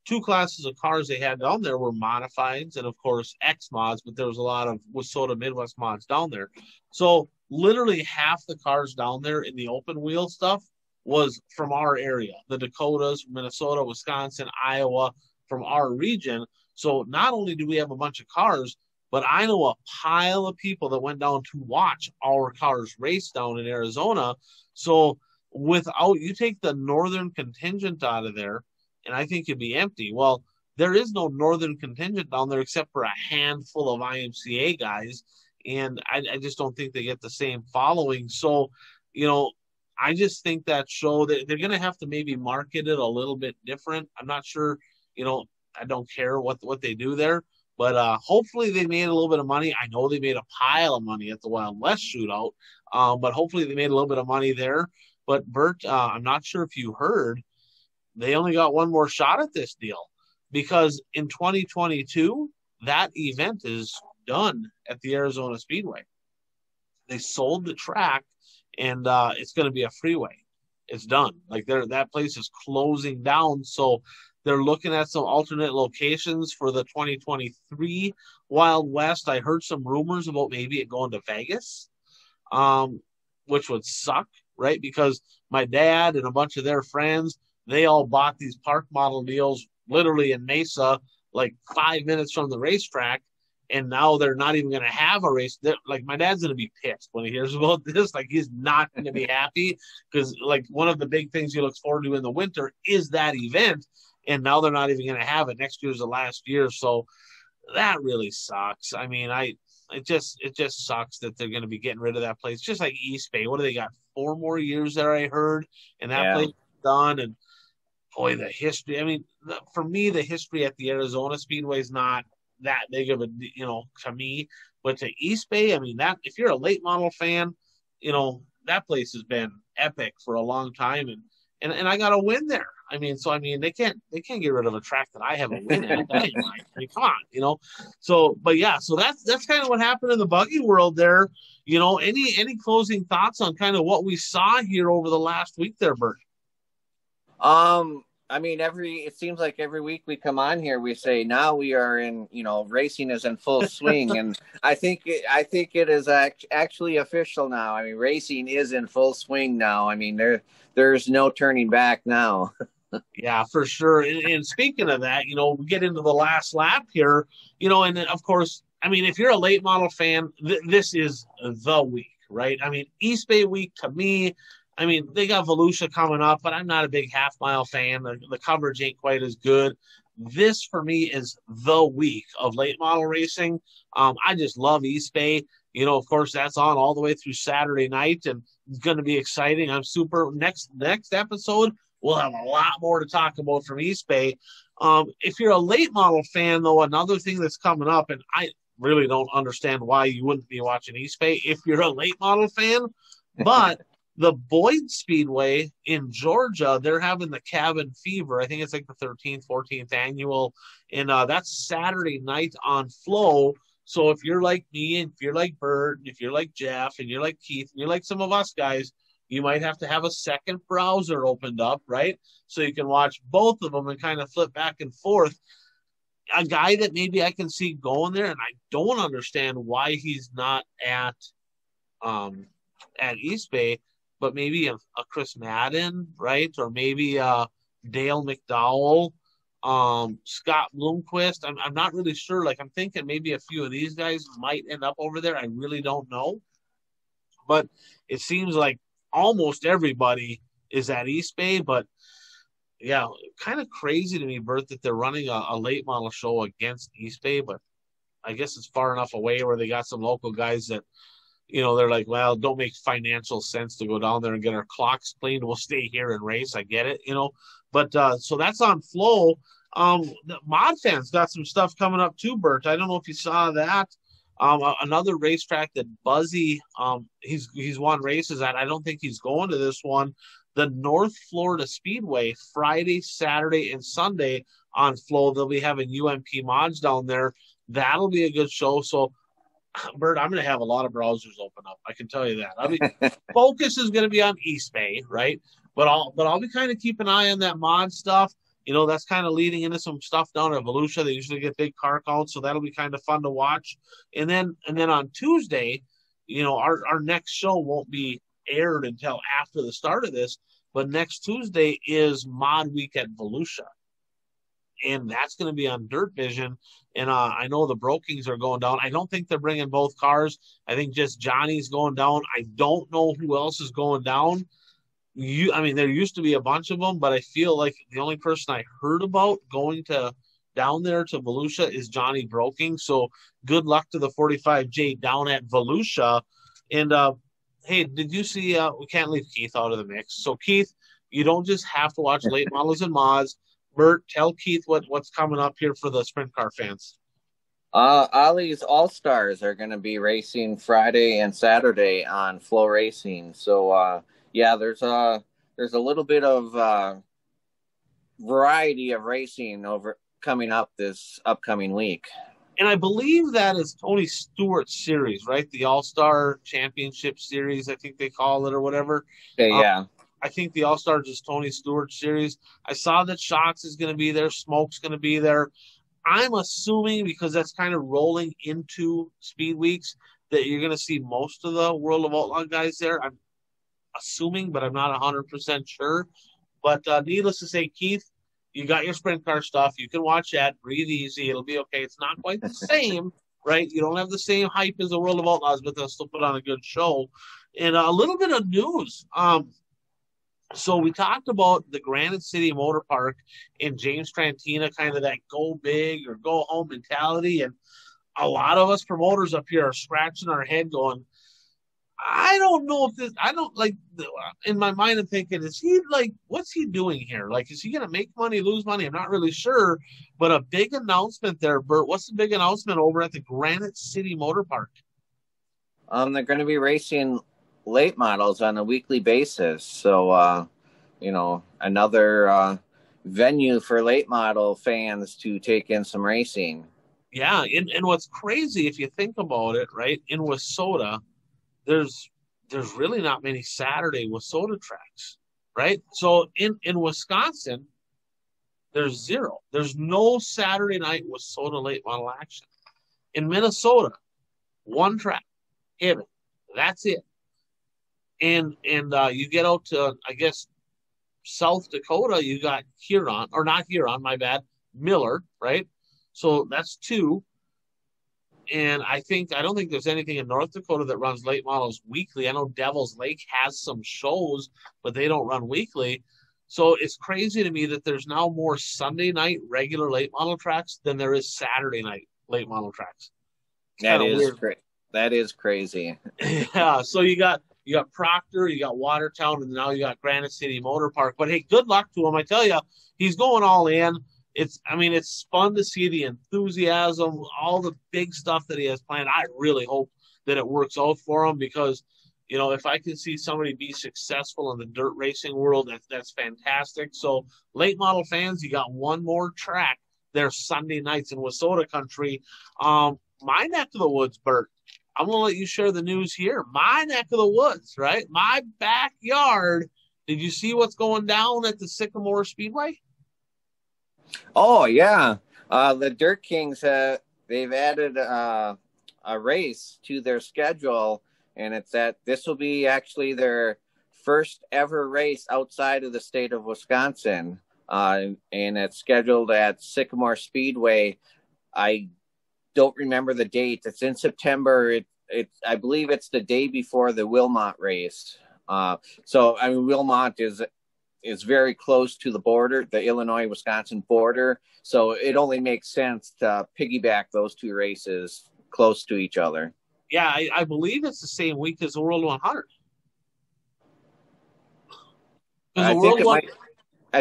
two classes of cars they had down there were modifieds and, of course, X mods, but there was a lot of Wisconsin Midwest mods down there. So literally half the cars down there in the open wheel stuff was from our area, the Dakotas, Minnesota, Wisconsin, Iowa, from our region. So not only do we have a bunch of cars, but I know a pile of people that went down to watch our cars race down in Arizona. So you take the northern contingent out of there, and I think it'd be empty. Well, there is no northern contingent down there except for a handful of IMCA guys, and I just don't think they get the same following. So, I just think that show that they're going to have to maybe market it a little bit different. I'm not sure, I don't care what they do there, but hopefully they made a little bit of money. I know they made a pile of money at the Wild West shootout, but hopefully they made a little bit of money there. But Bert, I'm not sure if you heard, they only got one more shot at this deal because in 2022, that event is done at the Arizona Speedway. They sold the track, and it's going to be a freeway. It's done. Like that place is closing down. So they're looking at some alternate locations for the 2023 Wild West. I heard some rumors about maybe it going to Vegas, which would suck, right? Because my dad and a bunch of their friends, they all bought these park model deals literally in Mesa, like 5 minutes from the racetrack. And now they're not even going to have a race. Like, my dad's going to be pissed when he hears about this. Like, he's not going to be happy because, like, one of the big things he looks forward to in the winter is that event. And now they're not even going to have it. Next year's the last year. So that really sucks. I mean, it just sucks that they're going to be getting rid of that place. Just like East Bay. What do they got? 4 more years there, I heard. And that place is done. And boy, the history. I mean, for me, the history at the Arizona Speedway is not that big of a, to me. But to East Bay, I mean, that if you're a late model fan, that place has been epic for a long time. And I got a win there. I mean, they can't get rid of a track that I have a win at. I mean, come on, So, but yeah, so that's kind of what happened in the buggy world there. Any closing thoughts on kind of what we saw here over the last week there, Bert? I mean, it seems like every week we come on here, we say now we are in, racing is in full swing. And I think it is actually official now. I mean, racing is in full swing now. I mean, there's no turning back now. Yeah, for sure. And speaking of that, we get into the last lap here, and then of course, I mean, if you're a late model fan, this is the week, right? I mean, East Bay week to me, I mean, they got Volusia coming up, but I'm not a big half-mile fan. The coverage ain't quite as good. This, for me, is the week of late model racing. I just love East Bay. Of course, that's on all the way through Saturday night, and it's going to be exciting. I'm super. Next episode, we'll have a lot more to talk about from East Bay. If you're a late model fan, though, another thing that's coming up, and I really don't understand why you wouldn't be watching East Bay if you're a late model fan, but the Boyd Speedway in Georgia, they're having the Cabin Fever. I think it's like the 13th, 14th annual. And that's Saturday night on Flow. So if you're like me, and if you're like Bert, and if you're like Jeff, and you're like Keith, and you're like some of us guys, you might have to have a second browser opened up, right? So you can watch both of them and kind of flip back and forth. A guy that maybe I can see going there, and I don't understand why he's not at East Bay, but maybe a Chris Madden, right? Or maybe Dale McDowell, Scott Bloomquist. I'm not really sure. Like, I'm thinking maybe a few of these guys might end up over there. I really don't know. But it seems like almost everybody is at East Bay. But Yeah, kind of crazy to me, Bert, that they're running a late model show against East Bay, but I guess it's far enough away where they got some local guys that, they're like, well, don't make financial sense to go down there and get our clocks cleaned. We'll stay here and race. I get it. But so that's on Flow. The Mod fans got some stuff coming up too, Bert. I don't know if you saw that. Another racetrack that Buzzy, he's won races at. I don't think he's going to this one. The North Florida Speedway, Friday, Saturday, and Sunday on Flow. They'll be having UMP mods down there. That'll be a good show. So, Bert, I'm going to have a lot of browsers open up. I can tell you that. Focus is going to be on East Bay, right? But I'll be kind of keep an eye on that mod stuff. That's kind of leading into some stuff down at Volusia. They usually get big car counts, so that'll be kind of fun to watch. And then on Tuesday, our next show won't be aired until after the start of this, but next Tuesday is Mod Week at Volusia. And that's going to be on Dirt Vision. And I know the Brokings are going down. I don't think they're bringing both cars. I think just Johnny's going down. I don't know who else is going down. There used to be a bunch of them, but I feel like the only person I heard about going down there to Volusia is Johnny Broking. So good luck to the 45J down at Volusia. And hey, did you see? We can't leave Keith out of the mix. So Keith, you don't just have to watch late models and mods. Bert, tell Keith what's coming up here for the sprint car fans. Ollie's All-Stars are going to be racing Friday and Saturday on Flow Racing. So, there's a little bit of variety of racing coming up this upcoming week. And I believe that is Tony Stewart's series, right? The All-Star Championship Series, I think they call it, or whatever. Okay, yeah. I think the All-Stars is Tony Stewart's series. I saw that Shocks is going to be there. Smoke's going to be there. I'm assuming, because that's kind of rolling into Speed Weeks, that you're going to see most of the World of Outlaw guys there. I'm assuming, but I'm not 100% sure. But needless to say, Keith, you got your sprint car stuff. You can watch that. Breathe easy. It'll be okay. It's not quite the same, right? You don't have the same hype as the World of Outlaws, but they'll still put on a good show. And a little bit of news. So we talked about the Granite City Motor Park and James Trantina, kind of that go big or go home mentality. And a lot of us promoters up here are scratching our head going, I don't know if this, I don't like, in my mind I'm thinking, is he like, what's he doing here? Like, is he going to make money, lose money? I'm not really sure, but a big announcement there, Bert. What's the big announcement over at the Granite City Motor Park? They're going to be racing late models on a weekly basis. So, another venue for late model fans to take in some racing. Yeah. And what's crazy, if you think about it, right, in Wissota, there's really not many Saturday Wissota tracks, right? So in Wisconsin, there's zero. There's no Saturday night Wissota late model action. In Minnesota, one track, Hibbing. That's it. And you get out to, I guess, South Dakota, you got Huron, or not Huron, my bad, Miller, right? So that's two. And I don't think there's anything in North Dakota that runs late models weekly. I know Devil's Lake has some shows, but they don't run weekly. So it's crazy to me that there's now more Sunday night regular late model tracks than there is Saturday night late model tracks. That is great. That is crazy. Yeah. So you got Proctor, you got Watertown, and now you got Granite City Motor Park. But hey, good luck to him. I tell you, he's going all in. It's fun to see the enthusiasm, all the big stuff that he has planned. I really hope that it works out for him because, if I can see somebody be successful in the dirt racing world, that's fantastic. So late model fans, you got one more track there Sunday nights in Wissota country. My neck of the woods, Bert, I'm going to let you share the news here. My neck of the woods, right? My backyard. Did you see what's going down at the Sycamore Speedway? Oh, yeah. The Dirt Kings, they've added a race to their schedule, and this will be actually their first ever race outside of the state of Wisconsin, and it's scheduled at Sycamore Speedway. I don't remember the date. It's in September. I believe it's the day before the Wilmot race. Wilmot is is very close to the border, the Illinois-Wisconsin border. So it only makes sense to piggyback those two races close to each other. Yeah, I believe it's the same week as the World 100. I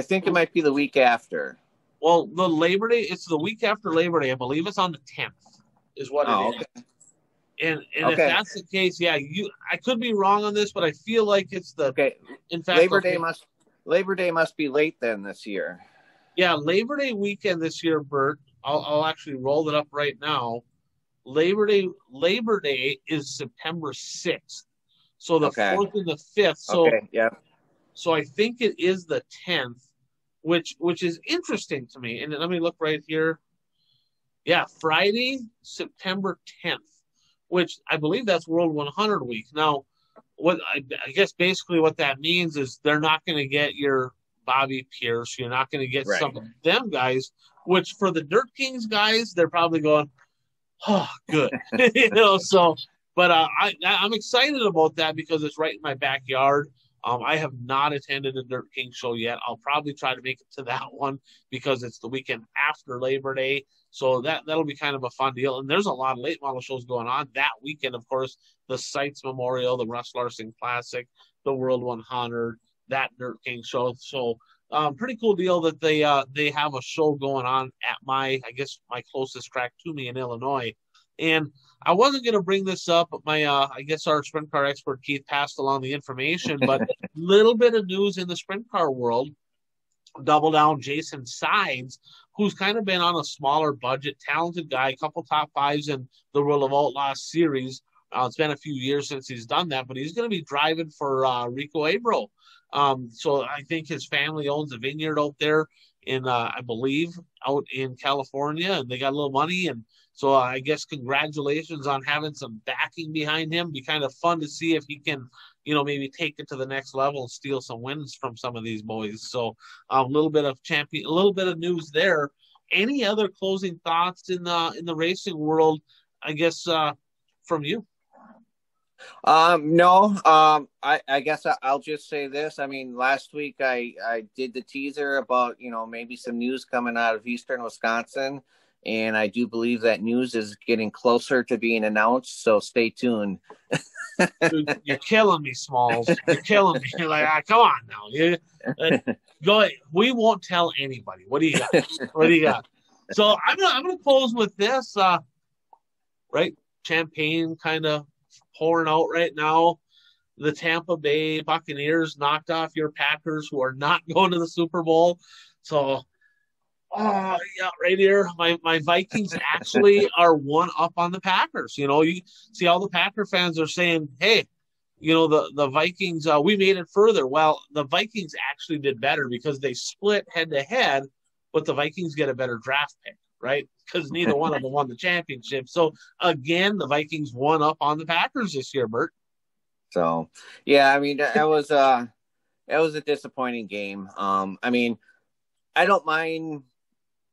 think it might be the week after. Well, the Labor Day, it's the week after Labor Day. I believe it's on the 10th is what it is. Okay. And if that's the case, yeah, I could be wrong on this, but I feel like it's the In fact, Labor Day must be late then this year. Yeah, Labor Day weekend this year, Bert. I'll actually roll it up right now. Labor Day is September 6th. So the 4th and the 5th. So So I think it is the 10th, which is interesting to me. And let me look right here. Yeah, Friday, September 10th, which I believe that's World 100 week. Now, what I guess basically what that means is they're not going to get your Bobby Pierce. You're not going to get some of them guys, which for the Dirt Kings guys, they're probably going, oh, good. So, but I'm excited about that because it's right in my backyard. I have not attended a Dirt King show yet. I'll probably try to make it to that one because it's the weekend after Labor Day. So that'll be kind of a fun deal. And there's a lot of late model shows going on that weekend. Of course, the Sites Memorial, the Russ Larson Classic, the World 100, that Dirt King show. So pretty cool deal that they have a show going on at my closest track to me in Illinois. And I wasn't going to bring this up, but I guess our sprint car expert Keith passed along the information, but little bit of news in the sprint car world. Double down Jason Sides, who's kind of been on a smaller budget, talented guy, a couple top fives in the World of Outlaws series. It's been a few years since he's done that, but he's going to be driving for Rico Abro. So I think his family owns a vineyard out there in, I believe, out in California, and they got a little money. And so I guess congratulations on having some backing behind him. Be kind of fun to see if he can, maybe take it to the next level and steal some wins from some of these boys. So a little bit of news there. Any other closing thoughts in the racing world, I guess, from you? No. I guess I'll just say this. I mean, last week I did the teaser about, maybe some news coming out of Eastern Wisconsin. And I do believe that news is getting closer to being announced. So stay tuned. Dude, you're killing me, Smalls. You're killing me. You're like, come on now. Go ahead. We won't tell anybody. What do you got? So I'm gonna close with this. Right, champagne kind of pouring out right now. The Tampa Bay Buccaneers knocked off your Packers, who are not going to the Super Bowl. So. Oh, yeah, right here. My Vikings actually are one up on the Packers. You see all the Packer fans are saying, hey, the Vikings, we made it further. Well, the Vikings actually did better because they split head-to-head, but the Vikings get a better draft pick, right? Because neither one of them won the championship. So, again, the Vikings won up on the Packers this year, Bert. So, yeah, I mean, that was a disappointing game. I mean, I don't mind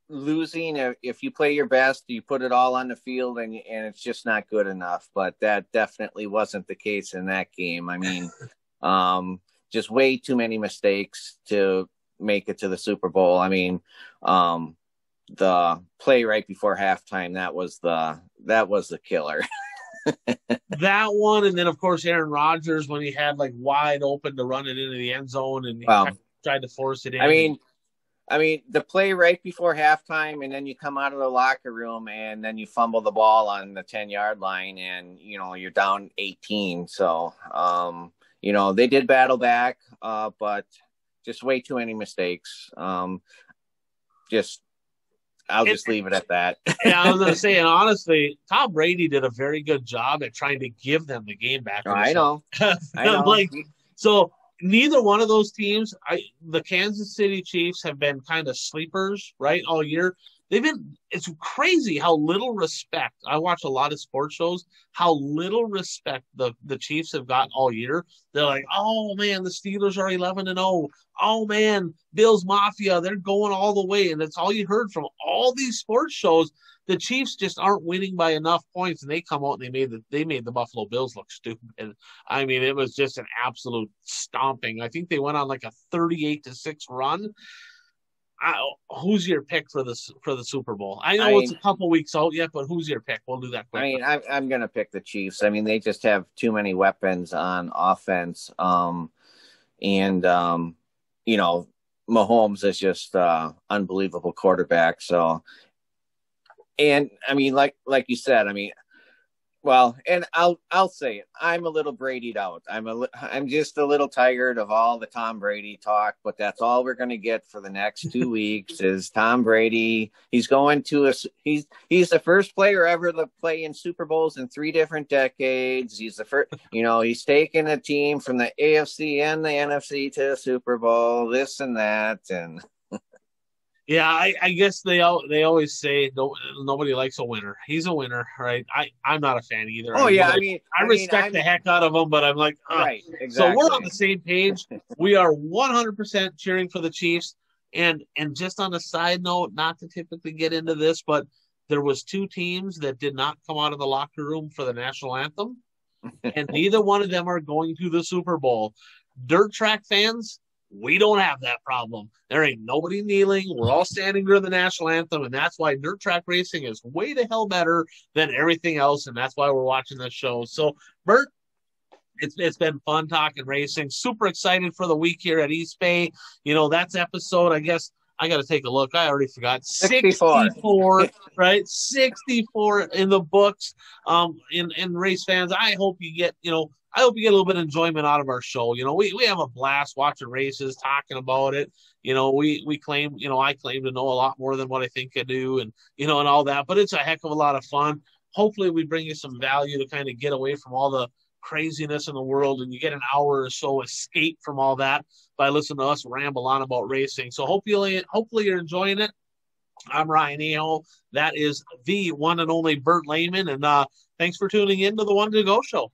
losing if you play your best, you put it all on the field, and it's just not good enough. But that definitely wasn't the case in that game. I mean, just way too many mistakes to make it to the Super Bowl. I mean, the play right before halftime, that was the killer. That one, and then of course Aaron Rodgers when he had like wide open to run it into the end zone, and he tried to force it in. I mean, the play right before halftime, and then you come out of the locker room, and then you fumble the ball on the 10-yard line, and, you're down 18. So, they did battle back, but just way too many mistakes. I'll just leave it at that. Yeah, I was going to say, and honestly, Tom Brady did a very good job at trying to give them the game back. I know. So neither one of those teams, the Kansas City Chiefs have been kind of sleepers, right, all year. It's crazy how little respect. I watch a lot of sports shows, how little respect the Chiefs have got all year. They're like, oh, man, the Steelers are 11-0. Oh, man, Bills Mafia, they're going all the way. And that's all you heard from all these sports shows. the Chiefs just aren't winning by enough points, and they come out and they made the Buffalo Bills look stupid. I mean, it was just an absolute stomping. I think they went on like a 38-6 run. Who's your pick for the Super Bowl? I know it's a couple weeks out yet, but who's your pick? We'll do that quick. I mean, I'm going to pick the Chiefs. I mean, they just have too many weapons on offense. You know, Mahomes is just unbelievable quarterback. So, and I mean, like you said, I mean, well, and I'll say it. I'm a little Brady'd out. I'm just a little tired of all the Tom Brady talk, but that's all we're going to get for the next 2 weeks is Tom Brady. He's going to he's the first player ever to play in Super Bowls in 3 different decades. He's the first, you know, he's taken a team from the AFC and the NFC to the Super Bowl, this and that, and yeah, I guess they always say nobody likes a winner. He's a winner, right? I'm not a fan either. Oh, yeah. I respect the heck out of him, but I'm like, right, exactly. So we're on the same page. We are 100% cheering for the Chiefs. And just on a side note, not to typically get into this, but there was 2 teams that did not come out of the locker room for the national anthem, and neither one of them are going to the Super Bowl. Dirt track fans, we don't have that problem. There ain't nobody kneeling. We're all standing during the national anthem, and that's why dirt track racing is way the hell better than everything else, and that's why we're watching this show. So, Bert, it's been fun talking racing. Super excited for the week here at East Bay. You know, that's episode, I guess, I got to take a look. I already forgot. 64, right? 64 in the books. In race fans, I hope you get, a little bit of enjoyment out of our show. You know, we have a blast watching races, talking about it. You know, we claim, I claim to know a lot more than what I think I do, and all that, but it's a heck of a lot of fun. Hopefully we bring you some value to kind of get away from all the craziness in the world, and you get an hour or so escape from all that by listening to us ramble on about racing. So hopefully you're enjoying it. I'm Ryan Aho. That is the one and only Bert Lehman, and thanks for tuning in to the One to Go Show.